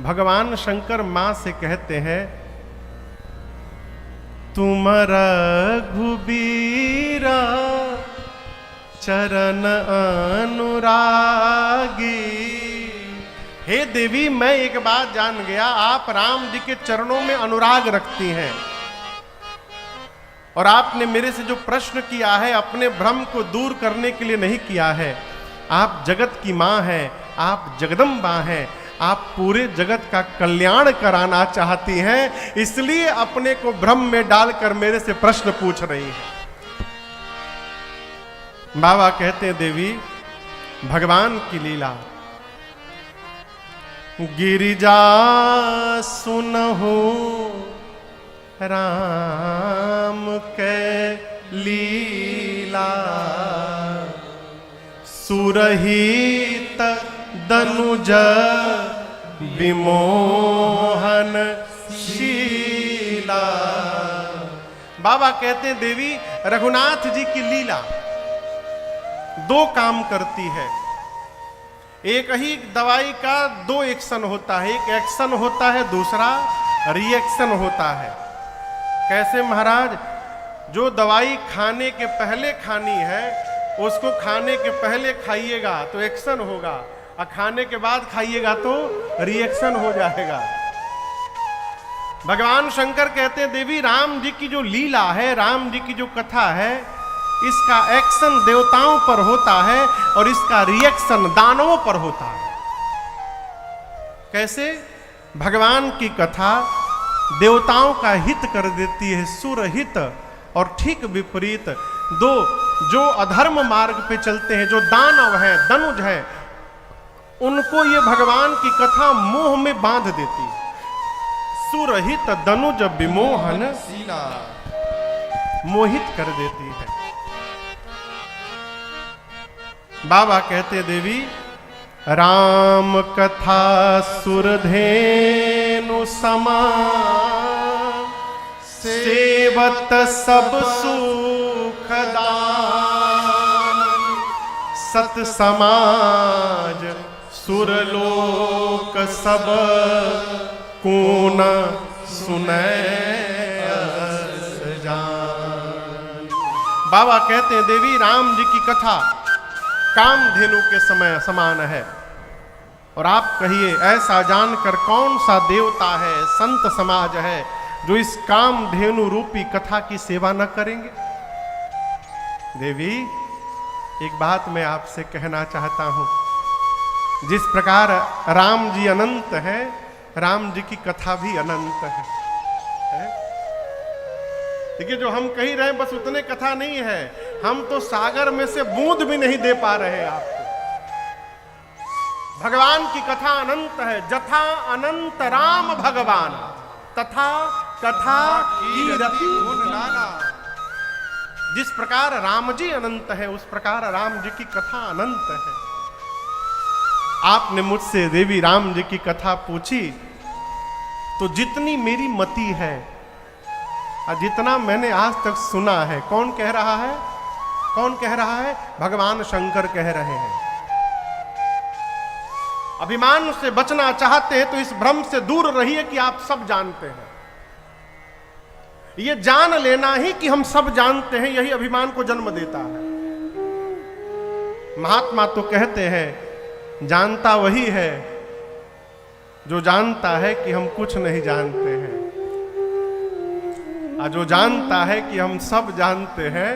भगवान शंकर मां से कहते हैं, तुम रघुबीरा चरण अनुरागी। हे देवी, मैं एक बात जान गया, आप राम जी के चरणों में अनुराग रखती हैं, और आपने मेरे से जो प्रश्न किया है अपने भ्रम को दूर करने के लिए नहीं किया है। आप जगत की मां हैं, आप जगदम्बा हैं, आप पूरे जगत का कल्याण कराना चाहती हैं, इसलिए अपने को भ्रम में डालकर मेरे से प्रश्न पूछ रही हैं। बाबा कहते हैं, देवी भगवान की लीला, गिरिजा सुनहु राम के लीला, सुरहित दनुज विमोहन शीला। बाबा कहते हैं, देवी रघुनाथ जी की लीला 2 काम करती है। एक ही दवाई का 2 एक्शन होता है, एक एक्शन होता है, दूसरा रिएक्शन होता है। कैसे महाराज? जो दवाई खाने के पहले खानी है, उसको खाने के पहले खाइएगा तो एक्शन होगा, और खाने के बाद खाइएगा तो रिएक्शन हो जाएगा। भगवान शंकर कहते हैं, देवी राम जी की जो लीला है, राम जी की जो कथा है, इसका एक्शन देवताओं पर होता है और इसका रिएक्शन दानवों पर होता है। कैसे? भगवान की कथा देवताओं का हित कर देती है, सुरहित, और ठीक विपरीत जो अधर्म मार्ग पे चलते हैं, जो दानव हैं, दनुज हैं, उनको ये भगवान की कथा मोह में बांध देती है। सुरहित दनुज विमोहन शीला, मोहित कर देती है। बाबा कहते, देवी राम कथा सुरधेनु समान, सेवत सब सुखदान, सत समाज सुरलोक सब कौन सुनै जान। बाबा कहते हैं, देवी राम जी की कथा कामधेनु के समय समान है, और आप कहिए ऐसा जानकर कौन सा देवता है, संत समाज है, जो इस कामधेनु रूपी कथा की सेवा न करेंगे? देवी एक बात मैं आपसे कहना चाहता हूं, जिस प्रकार राम जी अनंत हैं, राम जी की कथा भी अनंत है। देखिए, जो हम कह रहे हैं बस उतने कथा नहीं है, हम तो सागर में से बूंद भी नहीं दे पा रहे हैं आपको। भगवान की कथा अनंत है, जथा अनंत राम भगवान, तथा कथा कीरति गुण नाना। जिस प्रकार राम जी अनंत है, उस प्रकार राम जी की कथा अनंत है। आपने मुझसे देवी राम जी की कथा पूछी, तो जितनी मेरी मति है और जितना मैंने आज तक सुना है, कौन कह रहा है? कौन कह रहा है? भगवान शंकर कह रहे हैं। अभिमान से बचना चाहते हैं तो इस भ्रम से दूर रहिए कि आप सब जानते हैं। ये जान लेना ही कि हम सब जानते हैं, यही अभिमान को जन्म देता है। महात्मा तो कहते हैं जानता वही है जो जानता है कि हम कुछ नहीं जानते हैं, और जो जानता है कि हम सब जानते हैं,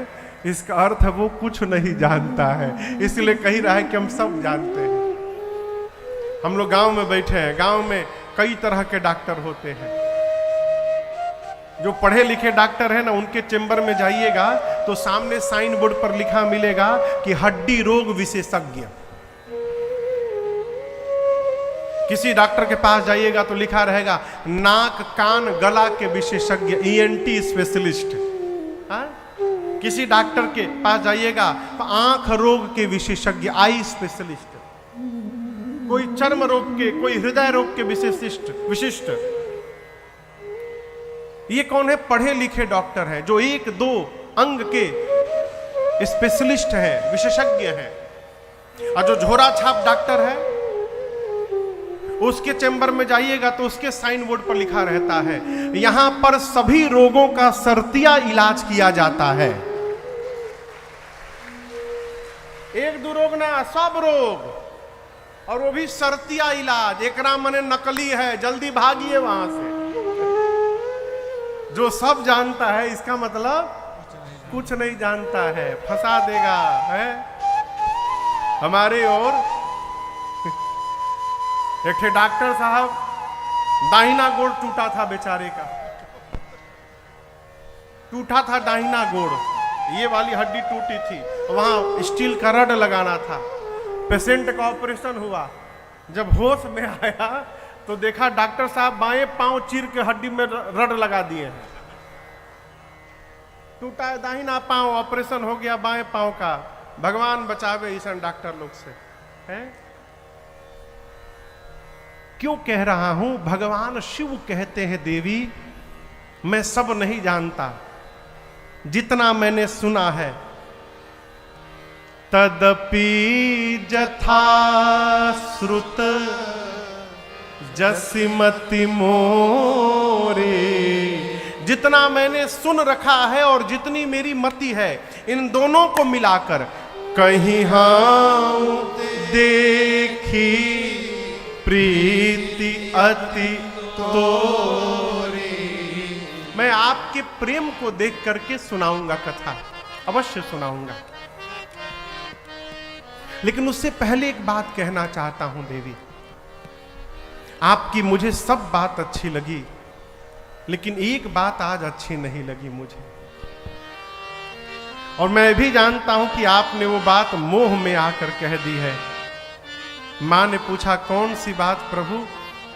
इसका अर्थ है वो कुछ नहीं जानता है, इसलिए कही रहा है कि हम सब जानते हैं। हम लोग गांव में बैठे हैं, गांव में कई तरह के डॉक्टर होते हैं। जो पढ़े लिखे डॉक्टर हैं ना, उनके चेंबर में जाइएगा तो सामने साइन बोर्ड पर लिखा मिलेगा कि हड्डी रोग विशेषज्ञ। किसी डॉक्टर के पास जाइएगा तो लिखा रहेगा नाक कान गला के विशेषज्ञ, ईएनटी स्पेशलिस्ट। किसी डॉक्टर के पास जाइएगा तो आंख रोग के विशेषज्ञ, आई स्पेशलिस्ट। कोई चर्म रोग के, कोई हृदय रोग के विशिष्ट। ये कौन है? पढ़े लिखे डॉक्टर हैं जो एक दो अंग के स्पेशलिस्ट हैं, विशेषज्ञ हैं। और जो झोरा छाप डॉक्टर है, उसके चैम्बर में जाइएगा तो उसके साइन बोर्ड पर लिखा रहता है यहां पर सभी रोगों का सरतिया इलाज किया जाता है। एक दो रोग ना, सब रोग, और वो भी सरतिया इलाज। एकरा मने नकली है, जल्दी भागिए वहां से। जो सब जानता है, इसका मतलब कुछ नहीं जानता है, फंसा देगा है। हमारे और एक थे डॉक्टर साहब, दाहिना गोड़ टूटा था बेचारे का, टूटा था दाहिना गोड़, ये वाली हड्डी टूटी थी, वहां स्टील का रड लगाना था। पेशेंट का ऑपरेशन हुआ, जब होश में आया तो देखा डॉक्टर साहब बाएं पांव चीर के हड्डी में रड लगा दिए हैं। टूटा है दाहिना पांव, ऑपरेशन हो गया बाएं पांव का। भगवान बचावे ईसन डॉक्टर लोग से है। क्यों कह रहा हूं? भगवान शिव कहते हैं देवी मैं सब नहीं जानता, जितना मैंने सुना है। तदपि जथा श्रुत जसिमति मोरे, जितना मैंने सुन रखा है और जितनी मेरी मति है, इन दोनों को मिलाकर कहीं हां देखी प्रीति अति तोरी। मैं आपके प्रेम को देख करके सुनाऊंगा कथा, अवश्य सुनाऊंगा। लेकिन उससे पहले एक बात कहना चाहता हूं देवी, आपकी मुझे सब बात अच्छी लगी, लेकिन एक बात आज अच्छी नहीं लगी मुझे। और मैं भी जानता हूं कि आपने वो बात मोह में आकर कह दी है। मां ने पूछा कौन सी बात प्रभु?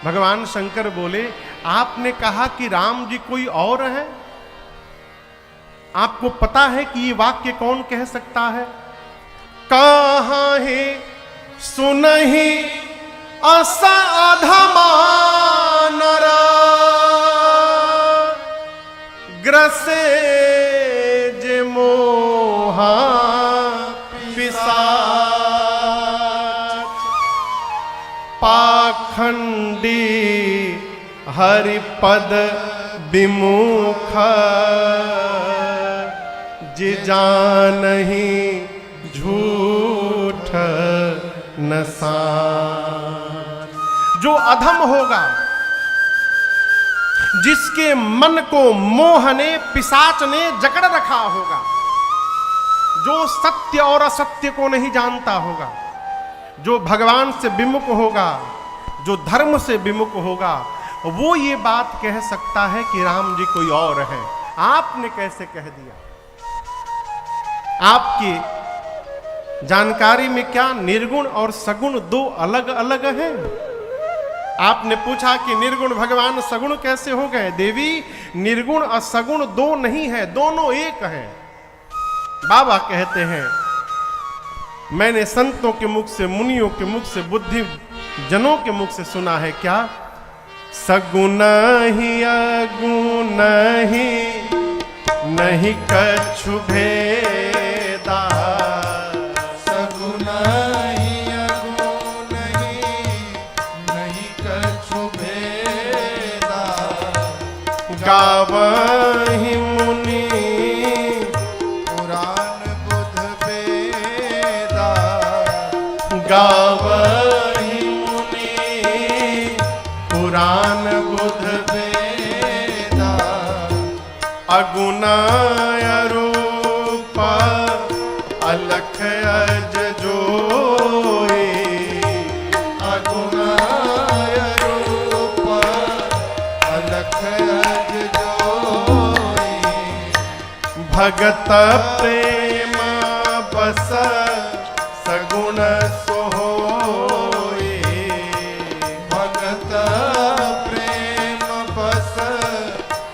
भगवान शंकर बोले आपने कहा कि राम जी कोई और है। आपको पता है कि ये वाक्य कौन कह सकता है? कहाँ है सुनहि असाधमा नरा, ग्रसे जे मोहा पिशाच, पाखंडी हरिपद विमुख, जे जानहि झूठ नसार। जो अधम होगा, जिसके मन को मोह ने, पिशाच ने जकड़ रखा होगा, जो सत्य और असत्य को नहीं जानता होगा, जो भगवान से विमुख होगा, जो धर्म से विमुख होगा, वो ये बात कह सकता है कि राम जी कोई और है। आपने कैसे कह दिया? आपकी जानकारी में क्या निर्गुण और सगुण दो अलग अलग हैं? आपने पूछा कि निर्गुण भगवान सगुण कैसे हो गए? देवी निर्गुण और सगुण दो नहीं है, दोनों एक हैं। बाबा कहते हैं मैंने संतों के मुख से, मुनियों के मुख से, बुद्धि जनों के मुख से सुना है क्या? सगुण ही अगुण ही नहीं कछु भेदा, सगुण ही अगुण ही नहीं कछु भेदा, गावहि मुनि पुराण बुध वेदा, गावहि मुनि पुराण बुध वेदा, अगुण अरूप अलख अज जोई, अगुण अरूप अलख अज जोई, भगत प्रेम बस सगुण सोई, भगत प्रेम बस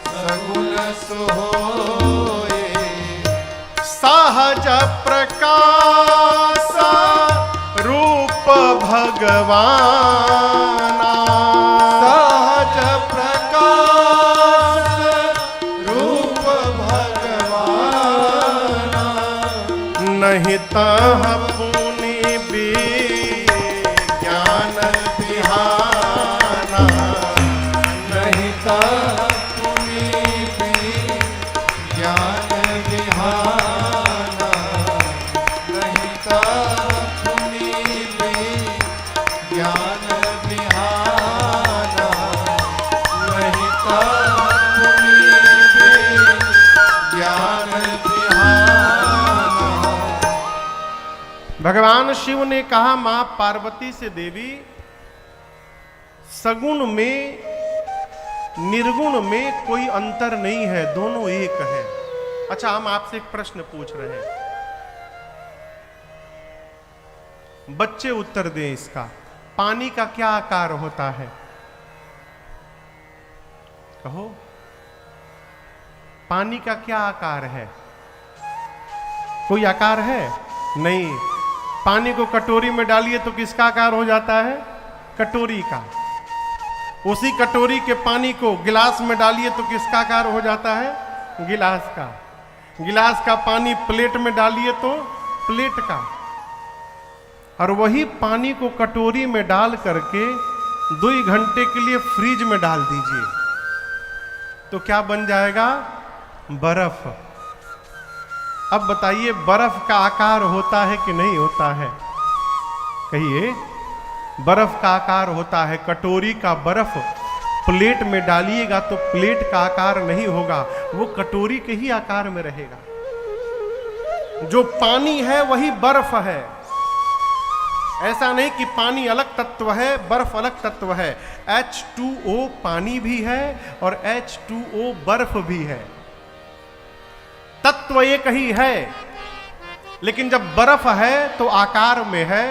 सगुण सोई, सहज प्रकाश रूप भगवाना, सहज प्रकाश रूप भगवाना, नहीं तह पुनि ज्ञान बिहाना, नहीं पुनि ज्ञान विहाना, नहीं पुनि ज्ञान विहाना, नहीं पुनि ज्ञान विहाना। भगवान शिव ने कहा मां पार्वती से, देवी सगुण में निर्गुण में कोई अंतर नहीं है, दोनों एक है। अच्छा, हम आपसे एक प्रश्न पूछ रहे हैं, बच्चे उत्तर दें इसका। पानी का क्या आकार होता है? कहो, पानी का क्या आकार है? कोई आकार है? नहीं। पानी को कटोरी में डालिए तो किसका आकार हो जाता है? कटोरी का। उसी कटोरी के पानी को गिलास में डालिए तो किसका आकार हो जाता है? गिलास का। गिलास का पानी प्लेट में डालिए तो प्लेट का। और वही पानी को कटोरी में डाल करके 2 घंटे के लिए फ्रिज में डाल दीजिए तो क्या बन जाएगा? बर्फ। अब बताइए, बर्फ का आकार होता है कि नहीं होता है? कहिए। बर्फ का आकार होता है। कटोरी का बर्फ प्लेट में डालिएगा तो प्लेट का आकार नहीं होगा, वो कटोरी के ही आकार में रहेगा। जो पानी है वही बर्फ है। ऐसा नहीं कि पानी अलग तत्व है, बर्फ अलग तत्व है। H2O पानी भी है और H2O बर्फ भी है। तत्व एक ही है, लेकिन जब बर्फ है तो आकार में है,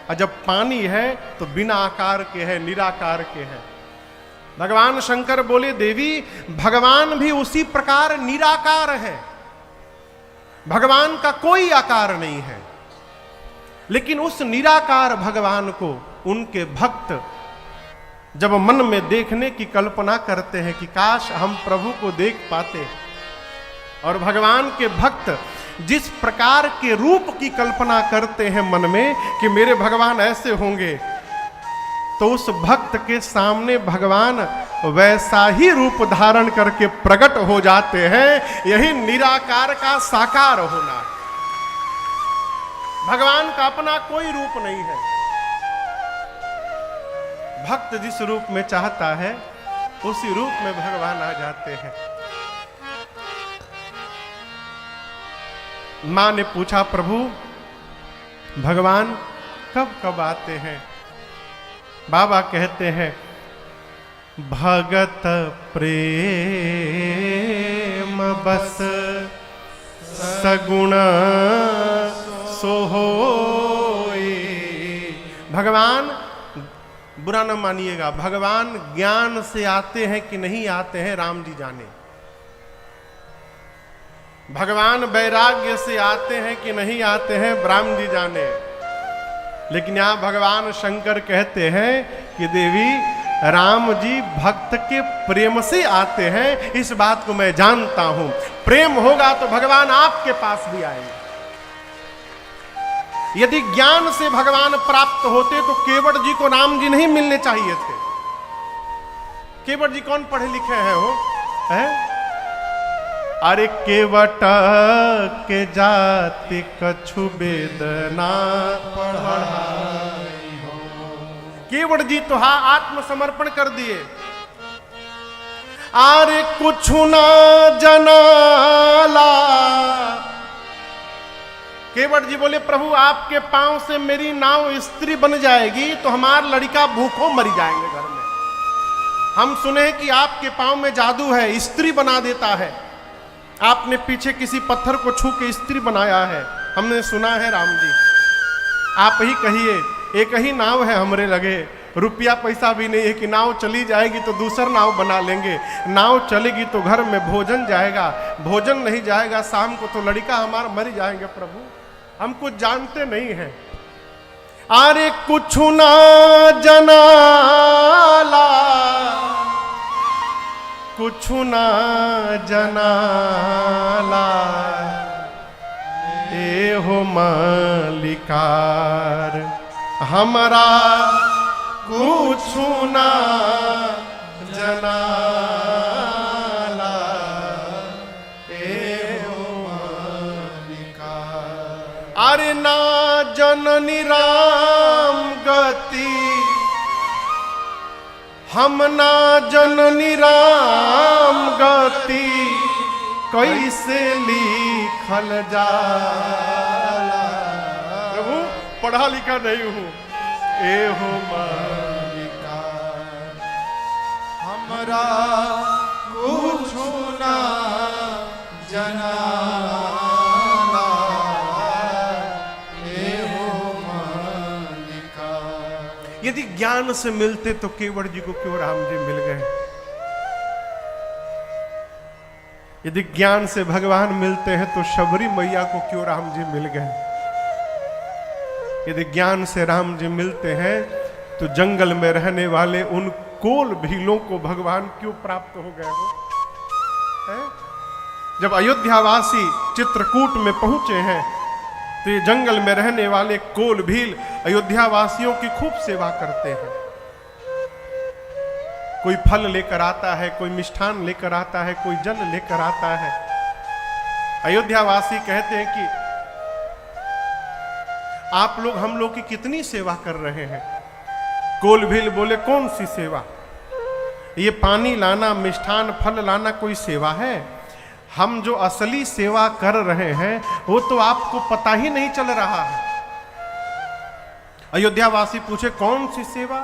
और जब पानी है तो बिना आकार के है, निराकार के है। भगवान शंकर बोले, देवी भगवान भी उसी प्रकार निराकार है। भगवान का कोई आकार नहीं है, लेकिन उस निराकार भगवान को उनके भक्त जब मन में देखने की कल्पना करते हैं कि काश हम प्रभु को देख पाते, और भगवान के भक्त जिस प्रकार के रूप की कल्पना करते हैं मन में कि मेरे भगवान ऐसे होंगे, तो उस भक्त के सामने भगवान वैसा ही रूप धारण करके प्रकट हो जाते हैं। यही निराकार का साकार होना है। भगवान का अपना कोई रूप नहीं है। भक्त जिस रूप में चाहता है उसी रूप में भगवान आ जाते हैं। मां ने पूछा, प्रभु भगवान कब कब आते हैं? बाबा कहते हैं, भगत प्रेम बस सगुण सोहोई। भगवान, बुरा न मानिएगा, भगवान ज्ञान से आते हैं कि नहीं आते हैं राम जी जाने। भगवान वैराग्य से आते हैं कि नहीं आते हैं राम जी जाने। लेकिन यहां भगवान शंकर कहते हैं कि देवी राम जी भक्त के प्रेम से आते हैं, इस बात को मैं जानता हूं। प्रेम होगा तो भगवान आपके पास भी आएंगे। यदि ज्ञान से भगवान प्राप्त होते तो केवट जी को राम जी नहीं मिलने चाहिए थे। केवट जी कौन पढ़े लिखे हैं? हो है? अरे केवट के जाति कछु वेदना पढ़ाई हो। केवट जी तो हा आत्मसमर्पण कर दिए। अरे कुछ ना जनाला। केवट जी बोले प्रभु आपके पांव से मेरी नाव स्त्री बन जाएगी तो हमारा लड़का भूखों मर जाएंगे घर में। हम सुने कि आपके पांव में जादू है, स्त्री बना देता है। आपने पीछे किसी पत्थर को छू के स्त्री बनाया है, हमने सुना है राम जी। आप ही कहिए, एक ही नाव है हमरे लगे, रुपया पैसा भी नहीं है कि नाव चली जाएगी तो दूसरा नाव बना लेंगे। नाव चलेगी तो घर में भोजन जाएगा, भोजन नहीं जाएगा शाम को तो लड़का हमारा मर जाएंगे। प्रभु हम कुछ जानते नहीं हैं। अरे कुछ ना जनाला, कुछ ना जनाला, ए हो मालिकार हमारा कुछ ना जनाला, ए हो मालिकार। अरे ना जननी राम गति, हम ना जननी राम गति, कैसे लिखल जाला। प्रभु पढ़ा लिखा नहीं हूं, ए हो मालिकार हमरा कुछ ना जनाला, ए हो मालिकार। यदि ज्ञान से मिलते तो केवट जी को क्यों राम जी मिल गए? यदि ज्ञान से भगवान मिलते हैं तो शबरी मैया को क्यों राम जी मिल गए? यदि ज्ञान से राम जी मिलते हैं तो जंगल में रहने वाले उन कोल भीलों को भगवान क्यों प्राप्त हो गए हो? जब अयोध्यावासी चित्रकूट में पहुंचे हैं तो ये जंगल में रहने वाले कोल भील अयोध्यावासियों की खूब सेवा करते हैं। कोई फल लेकर आता है, कोई मिष्ठान लेकर आता है, कोई जल लेकर आता है। अयोध्यावासी कहते हैं कि आप लोग हम लोग की कितनी सेवा कर रहे हैं। कोल भील बोले कौन सी सेवा? ये पानी लाना, मिष्ठान फल लाना कोई सेवा है? हम जो असली सेवा कर रहे हैं वो तो आपको पता ही नहीं चल रहा है। अयोध्यावासी पूछे कौन सी सेवा?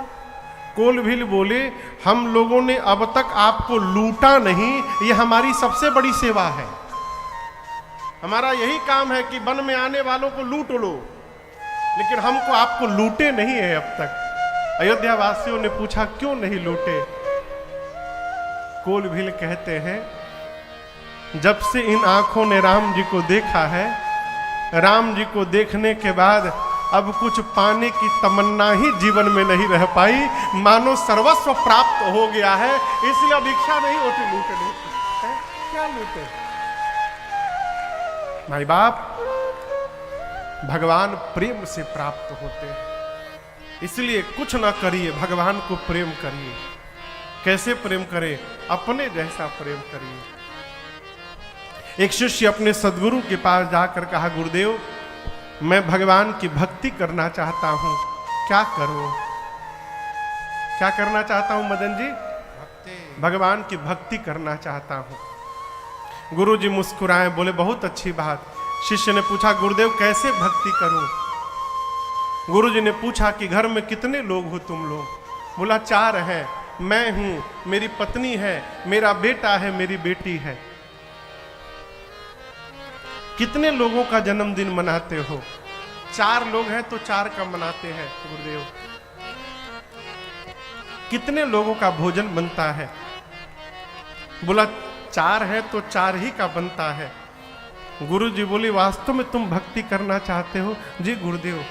कोल भील बोले हम लोगों ने अब तक आपको लूटा नहीं, ये हमारी सबसे बड़ी सेवा है। हमारा यही काम है कि वन में आने वालों को लूट लो, लेकिन हमको आपको लूटे नहीं है अब तक। अयोध्यावासियों ने पूछा क्यों नहीं लूटे? कोल भील कहते हैं जब से इन आंखों ने राम जी को देखा है, राम जी को देखने के बाद अब कुछ पाने की तमन्ना ही जीवन में नहीं रह पाई, मानो सर्वस्व प्राप्त हो गया है, इसलिए अब इच्छा नहीं होती लूटने। क्या लूटे? भाई बाप, भगवान प्रेम से प्राप्त होते हैं, इसलिए कुछ ना करिए, भगवान को प्रेम करिए। कैसे प्रेम करें? अपने जैसा प्रेम करिए। एक शिष्य अपने सदगुरु के पास जाकर कहा गुरुदेव मैं भगवान की भक्ति करना चाहता हूं, क्या करूं? क्या करना चाहता हूं मदन जी? भगवान की भक्ति करना चाहता हूं। गुरु जी मुस्कुराए, बोले बहुत अच्छी बात। शिष्य ने पूछा गुरुदेव कैसे भक्ति करूं? गुरु जी ने पूछा कि घर में कितने लोग हो तुम लोग? बोला 4 हैं, मैं हूं, मेरी पत्नी है, मेरा बेटा है, मेरी बेटी है। कितने लोगों का जन्मदिन मनाते हो? 4 लोग हैं तो 4 का मनाते हैं गुरुदेव। कितने लोगों का भोजन बनता है? बोला 4 है तो 4 ही का बनता है। गुरु जी बोले वास्तव में तुम भक्ति करना चाहते हो? जी गुरुदेव।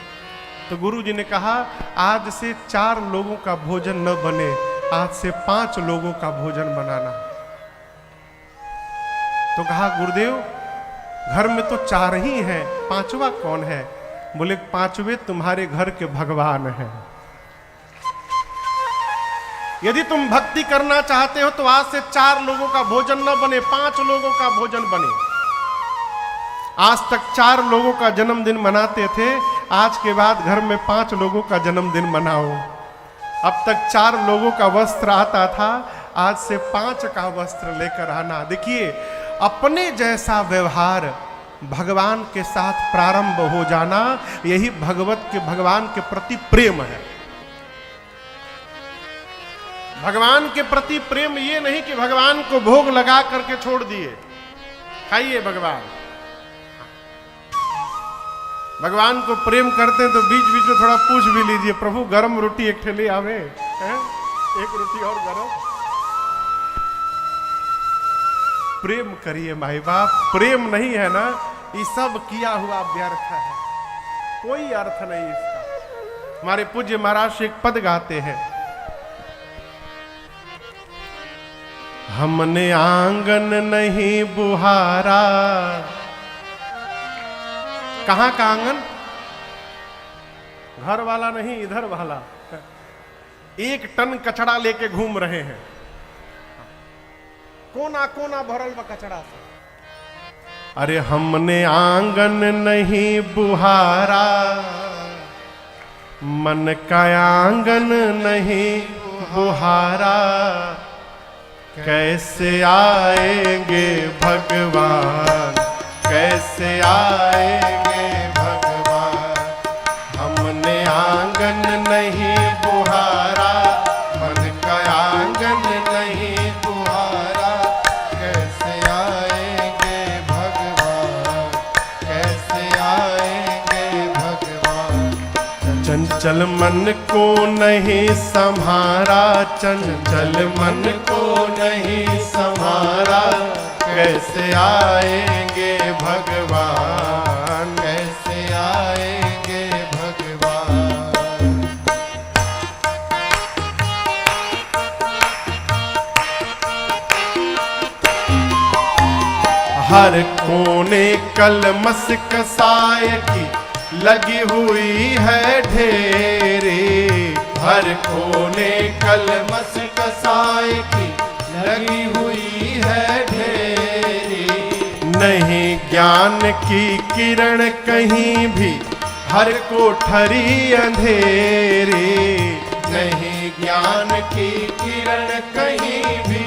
तो गुरु जी ने कहा आज से 4 लोगों का भोजन न बने, आज से 5 लोगों का भोजन बनाना। तो कहा गुरुदेव घर में तो 4 ही हैं, 5वां कौन है? बोले 5वें तुम्हारे घर के भगवान हैं। यदि तुम भक्ति करना चाहते हो तो आज से 4 लोगों का भोजन न बने, 5 लोगों का भोजन बने। आज तक 4 लोगों का जन्मदिन मनाते थे, आज के बाद घर में 5 लोगों का जन्मदिन मनाओ। अब तक 4 लोगों का वस्त्र आता था, आज से 5 का वस्त्र लेकर आना। देखिए, अपने जैसा व्यवहार भगवान के साथ प्रारंभ हो जाना, यही भगवान के प्रति प्रेम है। भगवान के प्रति प्रेम ये नहीं कि भगवान को भोग लगा करके छोड़ दिए, खाइए भगवान। भगवान को प्रेम करते हैं तो बीच बीच में थोड़ा पूछ भी लीजिए, प्रभु गरम रोटी एक ठेले आवे हैं? एक रोटी और गरम। प्रेम करिए माई बाप, प्रेम नहीं है ना, ये सब किया हुआ व्यर्थ है, कोई अर्थ नहीं इसका। हमारे पूज्य महाराज एक पद गाते हैं, हमने आंगन नहीं बुहारा। कहां का आंगन? घर वाला नहीं, इधर वाला। 1 टन कचड़ा लेके घूम रहे हैं, कोना कोना भरल बा कचड़ा से। अरे हमने आंगन नहीं बुहारा, मन का आंगन नहीं बुहारा, कैसे आएंगे भगवान, कैसे आएंगे भगवान। हमने आंगन नहीं बुहारा, मन का आंगन नहीं बुहारा, कैसे आएंगे भगवान, कैसे आएंगे भगवान। चंचल मन को नहीं संभारा, चंचल मन को नहीं संभारा, कैसे आएंगे भगवान, कैसे आएंगे भगवान। हर कोने कलमस कसाय की लगी हुई है ढेरे, हर कोने कलमस कसाय की लगी हुई है ढेरी। नहीं ज्ञान की किरण कहीं भी, हर कोठरी अंधेरी। नहीं ज्ञान की किरण कहीं भी,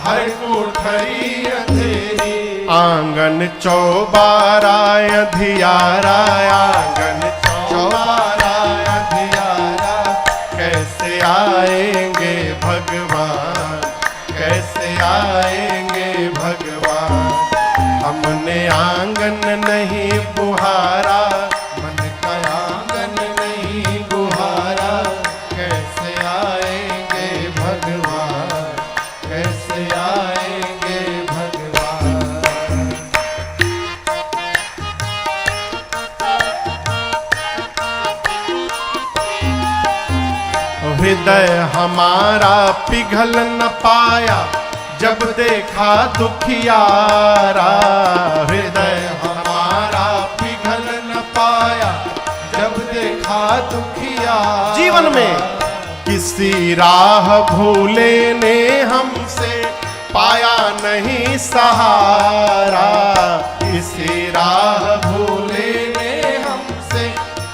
हर कोठरी अंधेरी। आंगन चौबारा अधियारा, आंगन चौबारा अधियारा, कैसे आएंगे भगवान, कैसे आएंगे भगवान। हमने आंगन नहीं बुहारा, मन का आंगन नहीं बुहारा, कैसे आएंगे भगवान, कैसे आएंगे भगवान। हृदय हमारा पिघल न पाया, जब देखा दुखियारा। हृदय हमारा पिघल न पाया, जब देखा दुखियारा। जीवन में किसी राह भूले ने हमसे पाया नहीं सहारा, किसी राह भूले ने हमसे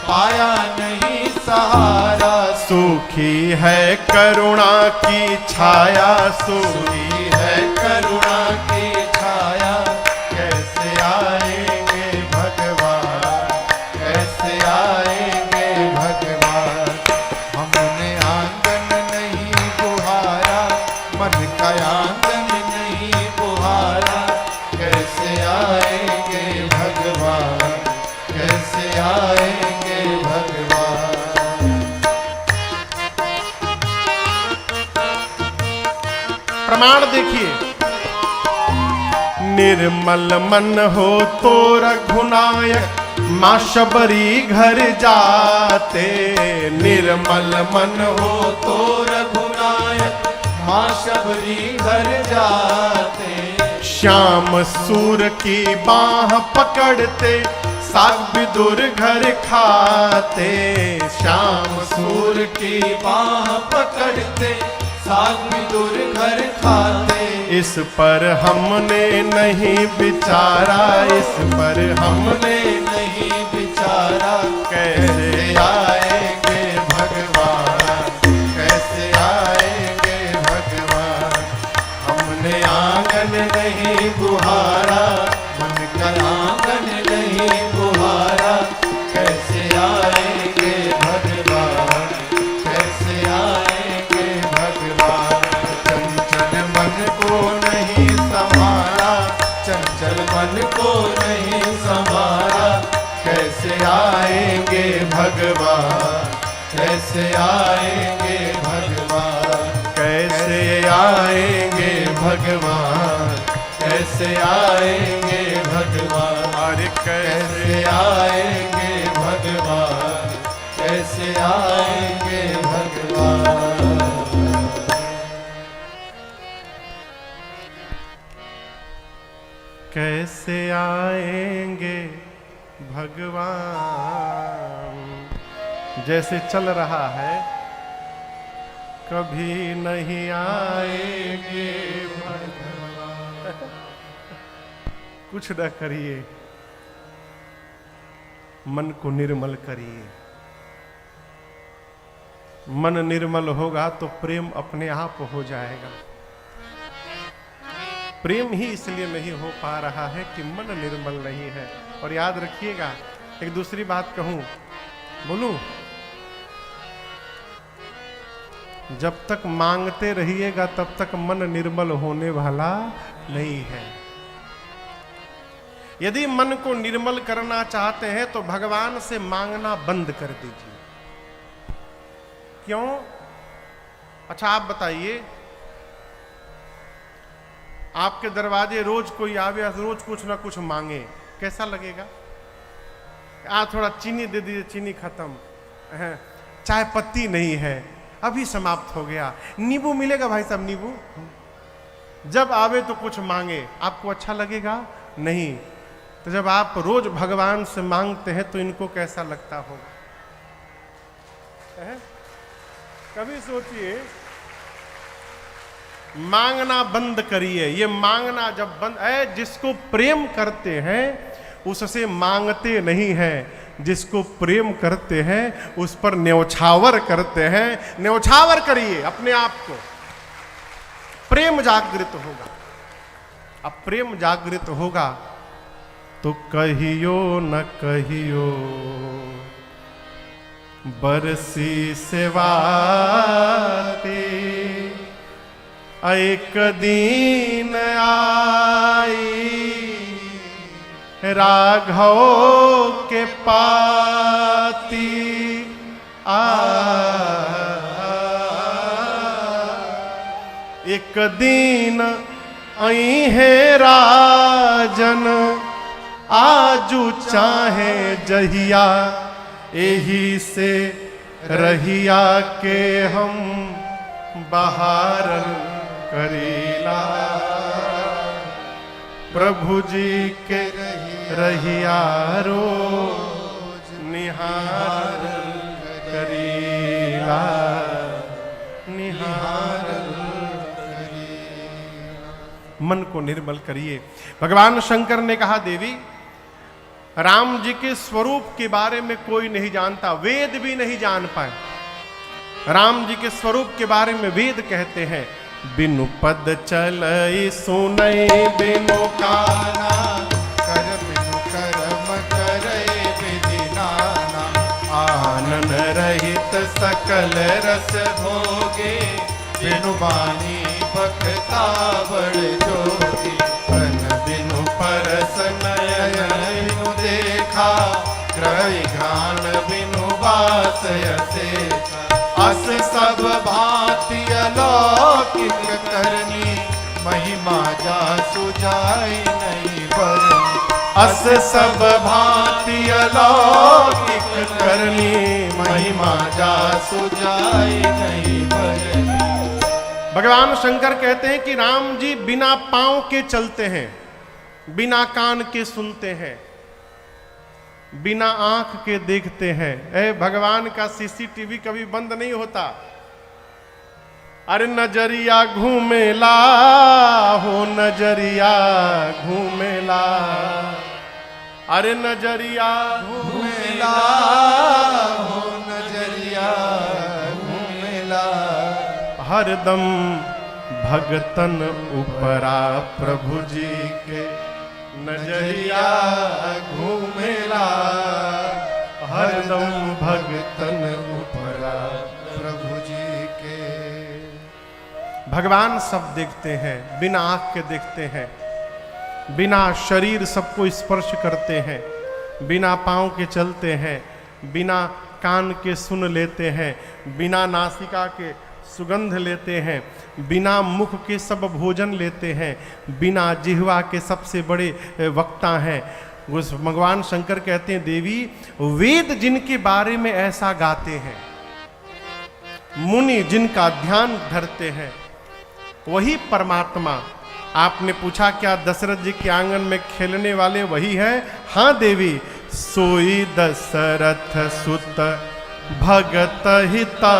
पाया नहीं सहारा। सूखी है करुणा की छाया, सूखी है करुणा की छाया, कैसे आएंगे भगवान, कैसे आएंगे भगवान। हमने आंगन नहीं बुहारा, मन का आंगन नहीं बुहारा, कैसे आएंगे भगवान, कैसे आएंगे भगवान। प्रमाण देखिए, निर्मल मन हो तो रघुनायक, माँ शबरी घर जाते। निर्मल मन हो तो रघुनायक, माँ शबरी घर जाते। श्याम सूर की बाह पकड़ते, साग विदुर घर खाते। श्याम सूर की बाह पकड़ते, साग विदुर घर खाते, इस पर हमने नहीं विचारा, इस पर हमने नहीं विचारा, कैसे आएंगे भगवान, कैसे आएंगे भगवान। हमने आंगन नहीं बुहारा, मन का आंगन नहीं बुहारा, कैसे आएंगे भगवान, कैसे आएंगे भगवान। चंचल मन को नहीं संभाला, चंचल मन को नहीं संभाला, कैसे आएंगे भगवान, कैसे आएंगे भगवान, कैसे आएंगे भगवान, कैसे आएंगे भगवान। अरे कैसे आएंगे भगवान, कैसे आएंगे भगवान। कैसे आएंगे भगवान। जैसे चल रहा है कभी नहीं आएंगे भगवान। कुछ न करिए, मन को निर्मल करिए। मन निर्मल होगा तो प्रेम अपने आप हो जाएगा। प्रेम ही इसलिए नहीं हो पा रहा है कि मन निर्मल नहीं है। और याद रखिएगा, एक दूसरी बात कहूं, बोलूं, जब तक मांगते रहिएगा तब तक मन निर्मल होने वाला नहीं है। यदि मन को निर्मल करना चाहते हैं तो भगवान से मांगना बंद कर दीजिए। क्यों? अच्छा आप बताइए, आपके दरवाजे रोज कोई आवे, रोज कुछ ना कुछ मांगे, कैसा लगेगा? थोड़ा चीनी दे दीजिए, चीनी खत्म है, चाय पत्ती नहीं है, अभी समाप्त हो गया, नींबू मिलेगा भाई साहब, नींबू। जब आवे तो कुछ मांगे, आपको अच्छा लगेगा? नहीं। तो जब आप रोज भगवान से मांगते हैं तो इनको कैसा लगता होगा? कभी सोचिए, मांगना बंद करिए। ये मांगना जब बंद है, जिसको प्रेम करते हैं उससे मांगते नहीं हैं, जिसको प्रेम करते हैं उस पर न्यौछावर करते हैं। न्यौछावर करिए अपने आप को, प्रेम जागृत होगा। अब प्रेम जागृत होगा तो कहियो न कहियो बरसी सेवाती, एक दिन आई राघव के पाती। एक दिन आई है राजन, आजू चाहे जहिया, यही से रहिया के हम बहारल करीला। प्रभु जी के रहिया रोज निहार करीला, निहार। मन को निर्मल करिए। भगवान शंकर ने कहा, देवी राम जी के स्वरूप के बारे में कोई नहीं जानता, वेद भी नहीं जान पाए। राम जी के स्वरूप के बारे में वेद कहते हैं, बिनु पद चलई सुनई बिनु काना, कर बिनु कर्म करे विधि नाना। आनन रहित सकल रस भोगे, बिनु बानी भक्ता बड़ जोगी। मन बिनु परस नयन बिनु देखा, ग्रह घ्राण बिनु वास असेखा। अस सब भांति अलौकिक करनी, महिमा जा सुजाई नहीं बरनी। अस सब भांति अलौकिक करनी, महिमा जा सुजाई नहीं बरनी। भगवान शंकर कहते हैं कि राम जी बिना पांव के चलते हैं, बिना कान के सुनते हैं, बिना आंख के देखते हैं। भगवान का सीसीटीवी कभी बंद नहीं होता। अरे नजरिया घूमेला हो नजरिया घूमेला, अरे नजरिया घूमेला हो नजरिया घूमेला, हरदम भगतन उपरा प्रभु जी के नजरिया घूमेला, हरदम भगतन उपरा प्रभु जी के। भगवान सब देखते हैं, बिना आंख के देखते हैं, बिना शरीर सबको स्पर्श करते हैं, बिना पांव के चलते हैं, बिना कान के सुन लेते हैं, बिना नासिका के सुगंध लेते हैं, बिना मुख के सब भोजन लेते हैं, बिना जिह्वा के सबसे बड़े वक्ता हैं। उस भगवान शंकर कहते हैं देवी वेद जिनके बारे में ऐसा गाते हैं, मुनि जिनका ध्यान धरते हैं, वही परमात्मा। आपने पूछा क्या दशरथ जी के आंगन में खेलने वाले वही है? हाँ देवी, सोई दशरथ सुत भगत हिता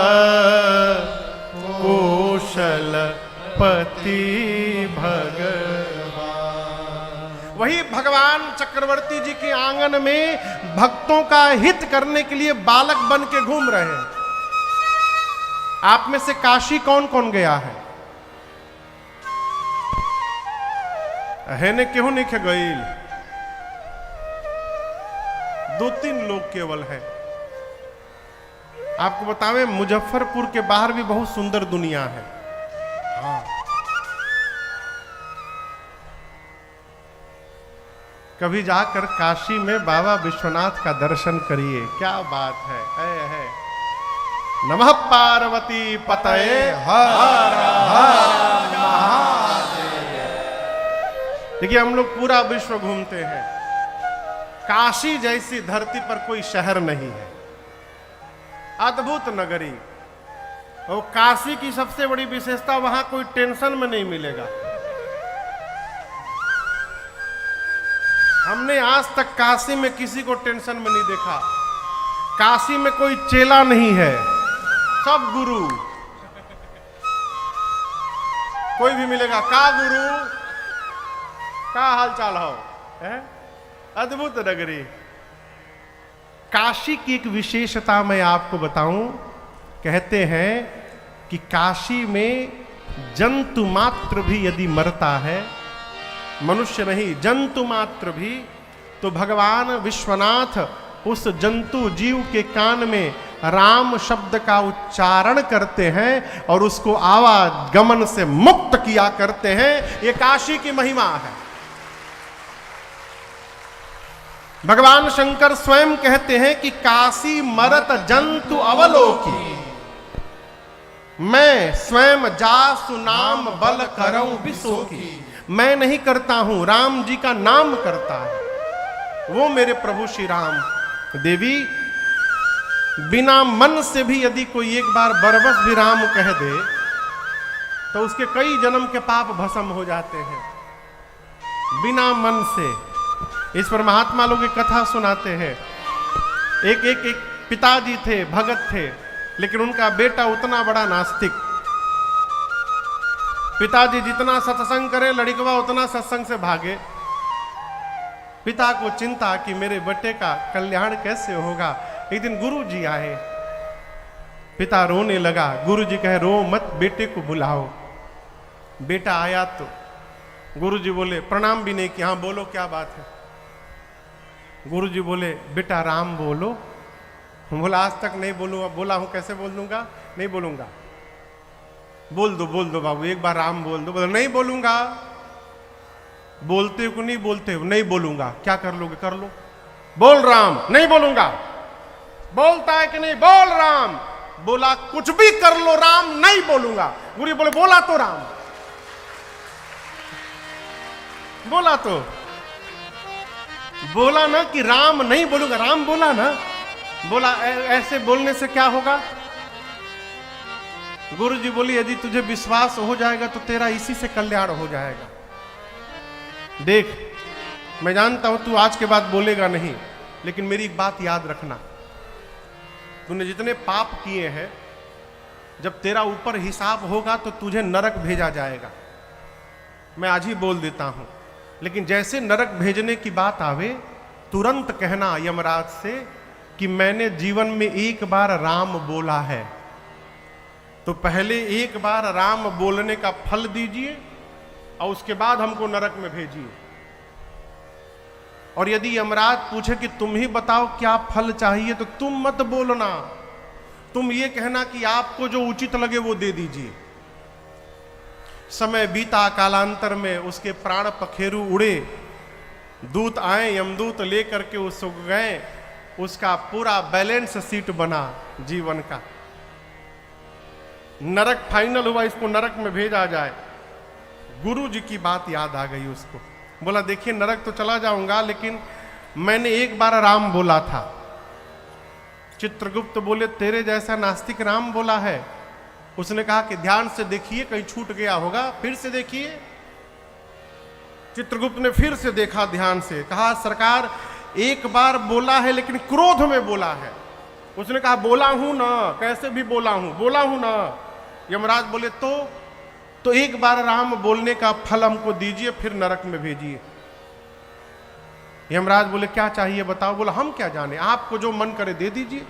कौशल पति भगवान। वही भगवान चक्रवर्ती जी के आंगन में भक्तों का हित करने के लिए बालक बन के घूम रहे हैं। आप में से काशी कौन कौन गया है ने क्यों नहीं खे गईल? 2-3 लोग केवल हैं। आपको बतावे मुजफ्फरपुर के बाहर भी बहुत सुंदर दुनिया है। हाँ, कभी जाकर काशी में बाबा विश्वनाथ का दर्शन करिए, क्या बात है। नमः पार्वती पतये हर हर महादेव। देखिए हम लोग पूरा विश्व घूमते हैं, काशी जैसी धरती पर कोई शहर नहीं है। अद्भुत नगरी। और काशी की सबसे बड़ी विशेषता वहां कोई टेंशन में नहीं मिलेगा। हमने आज तक काशी में किसी को टेंशन में नहीं देखा। काशी में कोई चेला नहीं है, सब गुरु। कोई भी मिलेगा, का गुरु का हाल चाल हो है? अद्भुत नगरी। काशी की एक विशेषता मैं आपको बताऊं, कहते हैं कि काशी में जंतु मात्र भी यदि मरता है, मनुष्य नहीं जंतु मात्र भी, तो भगवान विश्वनाथ उस जंतु जीव के कान में राम शब्द का उच्चारण करते हैं और उसको आवागमन से मुक्त किया करते हैं। ये काशी की महिमा है। भगवान शंकर स्वयं कहते हैं कि काशी मरत जंतु अवलोकी, मैं स्वयं जासु नाम बल करऊं विशोकी। मैं नहीं करता हूं, राम जी का नाम करता है वो मेरे प्रभु श्री राम। देवी बिना मन से भी यदि कोई एक बार बरबस भी राम कह दे तो उसके कई जन्म के पाप भस्म हो जाते हैं, बिना मन से। इस पर महात्मा लोग एक कथा सुनाते हैं। एक पिताजी थे, भगत थे, लेकिन उनका बेटा उतना बड़ा नास्तिक। पिताजी जितना सत्संग करे लड़कवा उतना सत्संग से भागे। पिता को चिंता कि मेरे बेटे का कल्याण कैसे होगा। एक दिन गुरु जी आए, पिता रोने लगा। गुरु जी कहे रो मत, बेटे को बुलाओ। बेटा आया तो गुरु जी बोले, प्रणाम भी नहीं किया, हाँ बोलो क्या बात है। गुरु जी बोले बेटा राम बोलो। बोला आज तक नहीं बोलूंगा। बोला हूं, कैसे बोल दूंगा? नहीं बोलूंगा। बोल दो बाबू, एक बार राम बोल दो। बोला नहीं बोलूंगा। बोलते हो कि नहीं बोलते हो? नहीं बोलूंगा। क्या कर लोगे? कर लो। बोल राम। नहीं बोलूंगा। बोलता है कि नहीं? बोल राम। बोला कुछ भी कर लो राम नहीं बोलूंगा। गुरु बोले बोला तो राम, बोला तो बोला ना कि राम नहीं बोलूंगा। राम बोला ना। बोला ऐसे बोलने से क्या होगा? गुरु जी बोली यदि तुझे विश्वास हो जाएगा तो तेरा इसी से कल्याण हो जाएगा। देख मैं जानता हूं तू आज के बाद बोलेगा नहीं, लेकिन मेरी एक बात याद रखना, तूने जितने पाप किए हैं जब तेरा ऊपर हिसाब होगा तो तुझे नरक भेजा जाएगा। मैं आज ही बोल देता हूं, लेकिन जैसे नरक भेजने की बात आवे, तुरंत कहना यमराज से कि मैंने जीवन में एक बार राम बोला है, तो पहले एक बार राम बोलने का फल दीजिए और उसके बाद हमको नरक में भेजिए। और यदि यमराज पूछे कि तुम ही बताओ क्या फल चाहिए, तो तुम मत बोलना, तुम ये कहना कि आपको जो उचित लगे वो दे दीजिए। समय बीता, कालांतर में उसके प्राण पखेरु उड़े, दूत आए, यमदूत लेकर के उसको गए, उसका पूरा बैलेंस सीट बना जीवन का। नरक फाइनल हुआ, इसको नरक में भेजा जाए। गुरु जी की बात याद आ गई उसको, बोला देखिए नरक तो चला जाऊंगा, लेकिन मैंने एक बार राम बोला था। चित्रगुप्त बोले तेरे जैसा नास्तिक राम बोला है? उसने कहा कि ध्यान से देखिए, कहीं छूट गया होगा, फिर से देखिए। चित्रगुप्त ने फिर से देखा ध्यान से, कहा सरकार एक बार बोला है लेकिन क्रोध में बोला है। उसने कहा बोला हूं ना, कैसे भी बोला हूं ना। यमराज बोले तो एक बार राम बोलने का फल हमको दीजिए, फिर नरक में भेजिए। यमराज बोले क्या चाहिए बताओ? बोला हम क्या जाने, आपको जो मन करे दे दीजिए,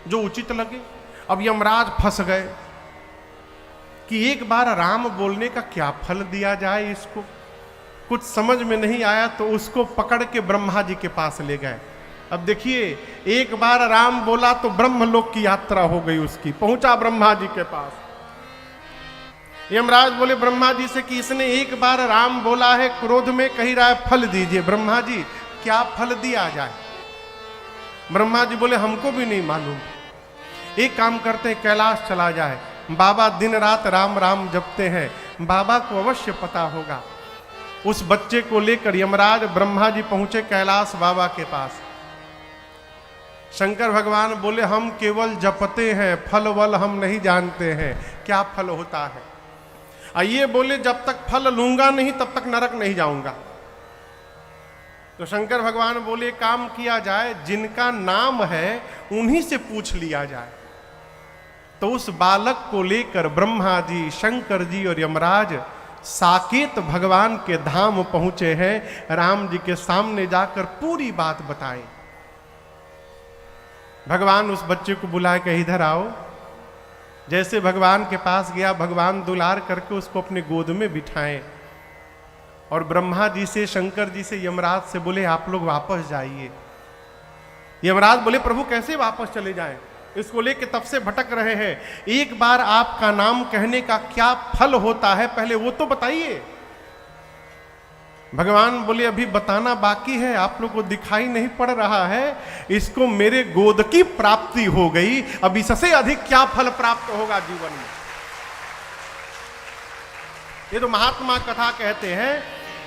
जो उचित लगे। अब यमराज फंस गए कि एक बार राम बोलने का क्या फल दिया जाए इसको, कुछ समझ में नहीं आया, तो उसको पकड़ के ब्रह्मा जी के पास ले गए। अब देखिए एक बार राम बोला तो ब्रह्मलोक की यात्रा हो गई उसकी, पहुंचा ब्रह्मा जी के पास। यमराज बोले ब्रह्मा जी से कि इसने एक बार राम बोला है, क्रोध में कही रहा है फल दीजिए। ब्रह्मा जी क्या फल दिया जाए? ब्रह्मा जी बोले हमको भी नहीं मालूम, एक काम करते हैं कैलाश चला जाए, बाबा दिन रात राम राम जपते हैं, बाबा को अवश्य पता होगा। उस बच्चे को लेकर यमराज ब्रह्मा जी पहुंचे कैलाश बाबा के पास। शंकर भगवान बोले हम केवल जपते हैं, फल वल हम नहीं जानते हैं, क्या फल होता है। ये बोले जब तक फल लूंगा नहीं तब तक नरक नहीं जाऊंगा। तो शंकर भगवान बोले काम किया जाए, जिनका नाम है उन्हीं से पूछ लिया जाए। तो उस बालक को लेकर ब्रह्मा जी, शंकर जी और यमराज साकेत भगवान के धाम पहुंचे हैं। राम जी के सामने जाकर पूरी बात बताएं। भगवान उस बच्चे को बुलाए के इधर आओ। जैसे भगवान के पास गया, भगवान दुलार करके उसको अपने गोद में बिठाएं और ब्रह्मा जी से, शंकर जी से, यमराज से बोले आप लोग वापस जाइए। यमराज बोले प्रभु कैसे वापस चले जाएं, इसको लेके तब से भटक रहे हैं, एक बार आपका नाम कहने का क्या फल होता है पहले वो तो बताइए। भगवान बोले अभी बताना बाकी है, आप लोग को दिखाई नहीं पड़ रहा है, इसको मेरे गोद की प्राप्ति हो गई, अब इससे अधिक क्या फल प्राप्त होगा जीवन में। ये तो महात्मा कथा कहते हैं,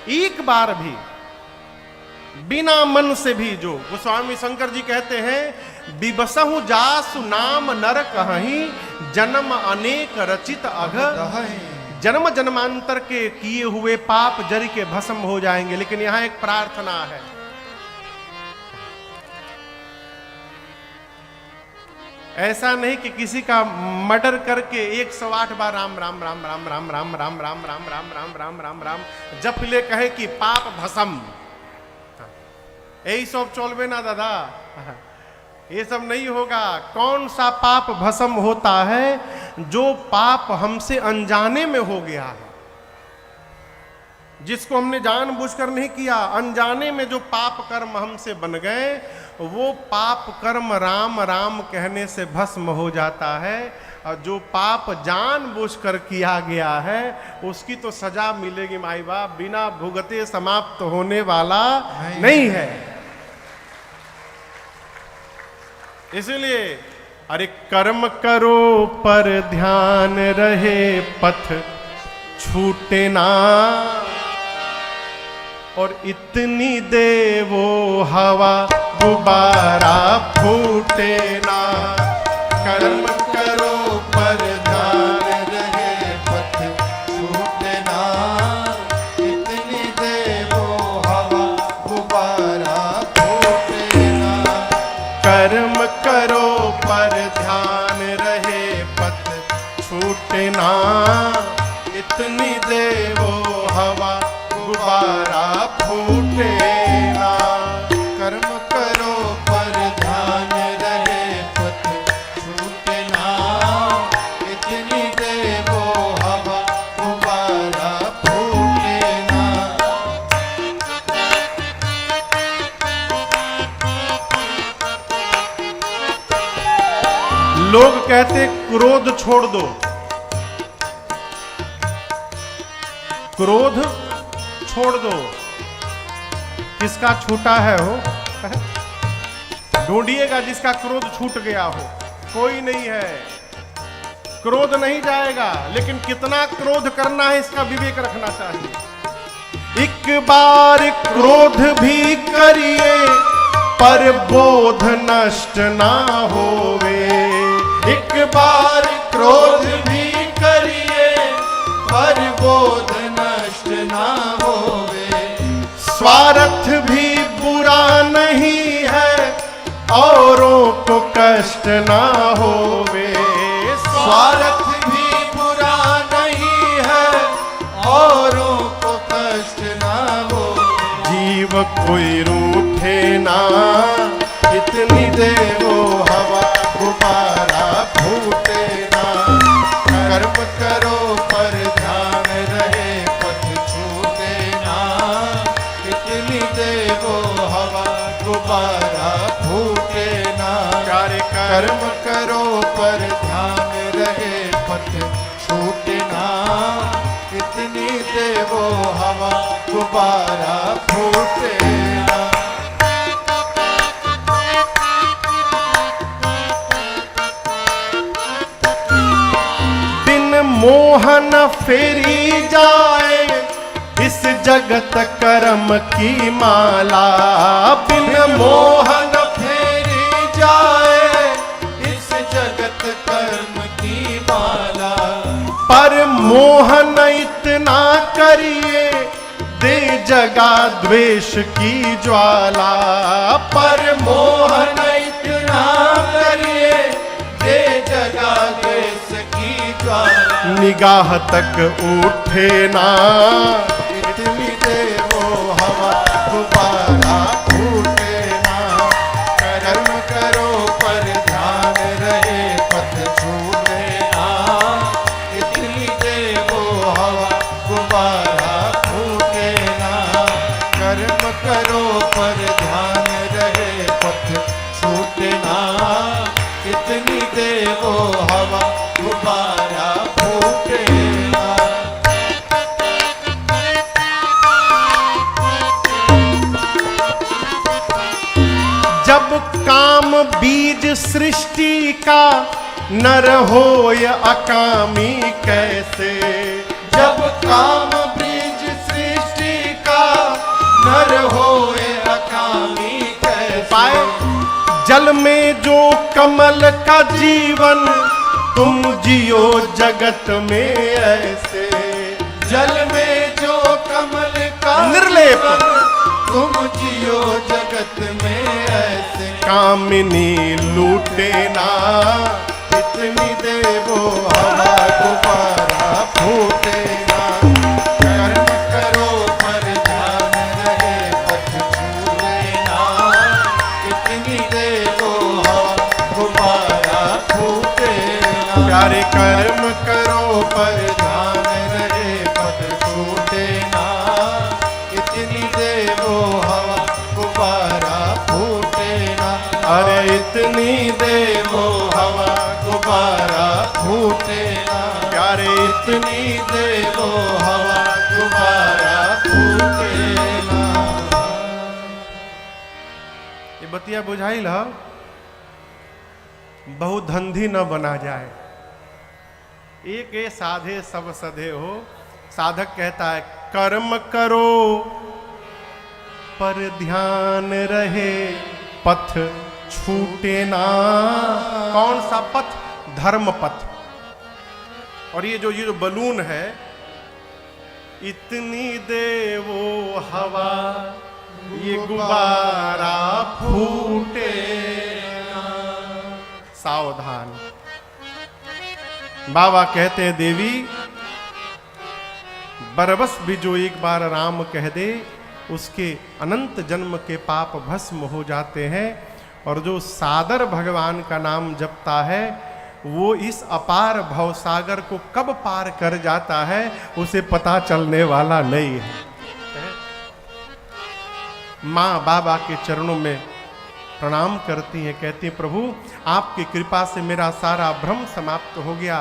एक बार भी बिना मन से भी, जो गोस्वामी शंकर जी कहते हैं बिबसहु जासु नाम नर कहीं, जन्म अनेक रचित अघ, जन्म जन्मांतर के किए हुए पाप जरि के भस्म हो जाएंगे। लेकिन यहां एक प्रार्थना है, ऐसा नहीं कि किसी का मर्डर करके 108 बार राम राम राम राम राम राम राम राम राम राम राम राम राम राम जप ले कहे कि पाप भस्म, यही सब चलबे ना दादा, ये सब नहीं होगा। कौन सा पाप भस्म होता है? जो पाप हमसे अनजाने में हो गया है, जिसको हमने जानबूझकर नहीं किया, अनजाने में जो पाप कर्म हमसे बन गए, वो पाप कर्म राम राम कहने से भस्म हो जाता है। और जो पाप जानबूझकर किया गया है उसकी तो सजा मिलेगी माई बाप, बिना भुगते समाप्त होने वाला नहीं है। इसलिए अरे कर्म करो पर ध्यान रहे, पथ छूटे ना, और इतनी दे वो हवा गुब्बारा फूटे ना। कर्म करो पर ध्यान रहे, पथ छूटे ना, इतनी दे वो हवा गुब्बारा फूटे ना। कर्म करो पर ध्यान रहे, पथ छूटे ना, इतनी दे वो हवा गुब्बारा फूटे ना। कर्म करो पर ध्यान रहे पथ छूटे ना, इतनी दे वो हवा गुब्बारा फूटे ना। लोग कहते क्रोध छोड़ दो, क्रोध छोड़ दो। किसका छूटा है हो? ढूंढिएगा जिसका क्रोध छूट गया हो। कोई नहीं है, क्रोध नहीं जाएगा, लेकिन कितना क्रोध करना है इसका विवेक रखना चाहिए। एक बार क्रोध भी करिए पर बोध नष्ट ना होवे। एक बार क्रोध भी करिए पर बोध नष्ट ना होवे। स्वार्थ भी बुरा नहीं है, औरों को कष्ट ना होवे। स्वार्थ भी बुरा नहीं है, औरों को कष्ट ना हो। जीव कोई रूठे ना, इतनी दे वो हवा गुब्बारा फूटे ना। कर्म करो पर ध्यान रहे पथ छूटे ना, इतनी दे वो हवा गुब्बारा फूटे ना। कर्म करो पर ध्यान रहे पथ छूटे ना, इतनी दे वो हवा गुब्बारा फूटे ना। बिन मोहन फेरी जाए इस जगत कर्म की माला। बिन मोहन फेरी जाए इस जगत कर्म की माला। पर मोहन इतना करिए दे जगा द्वेष की ज्वाला। पर मोहन इतना करिए दे जगा द्वेष की ज्वाला। निगाह तक उठे ना, इतनी दे वो हवा गुब्बारा फूटे ना। कर्म करो पर ध्यान रहे पथ छूटे ना, इतनी दे वो हवा गुब्बारा फूटे ना। कर्म करो पर ध्यान रहे पथ छूटे ना, इतनी दे वो हवा गुब्बारा फूटे ना। जब काम बीज सृष्टि का नर होय अकामी कैसे। जब काम बीज सृष्टि का नर होए अकामी कैसे। पाए जल में जो कमल का जीवन तुम जियो जगत में ऐसे। जल में जो कमल का निर्लेप जीवन तुम जियो जगत में ऐसे। कामिनी लूटे ना, इतनी दे वो हवा गुब्बारा फूटे ना। कर्म करो पर ध्यान रहे पथ छूटे ना, इतनी दे वो हवा गुब्बारा फूटे ना। प्यारे कर्म करो पर ध्यान रहे पथ छूटे ना, इतनी दे वो हवा गुब्बारा फूटे ना। अरे इतनी दे वो हवा गुब्बारा फूटे ना। प्यारे इतनी दे वो हवा गुब्बारा फूटे ना। ये बतिया बुझाइल ह, बहुत धंधी न बना जाए। एक साधे सब सधे हो। साधक कहता है कर्म करो पर ध्यान रहे पथ छूटे ना। कौन सा पथ? धर्म पथ। और ये जो बलून है, इतनी दे वो हवा ये गुब्बारा फूटे ना। सावधान, बाबा कहते हैं देवी, बरबस भी जो एक बार राम कह दे, उसके अनंत जन्म के पाप भस्म हो जाते हैं। और जो सादर भगवान का नाम जपता है, वो इस अपार भवसागर को कब पार कर जाता है, उसे पता चलने वाला नहीं है। माँ बाबा के चरणों में प्रणाम करती हैं, कहती हैं प्रभु आपकी कृपा से मेरा सारा भ्रम समाप्त हो गया।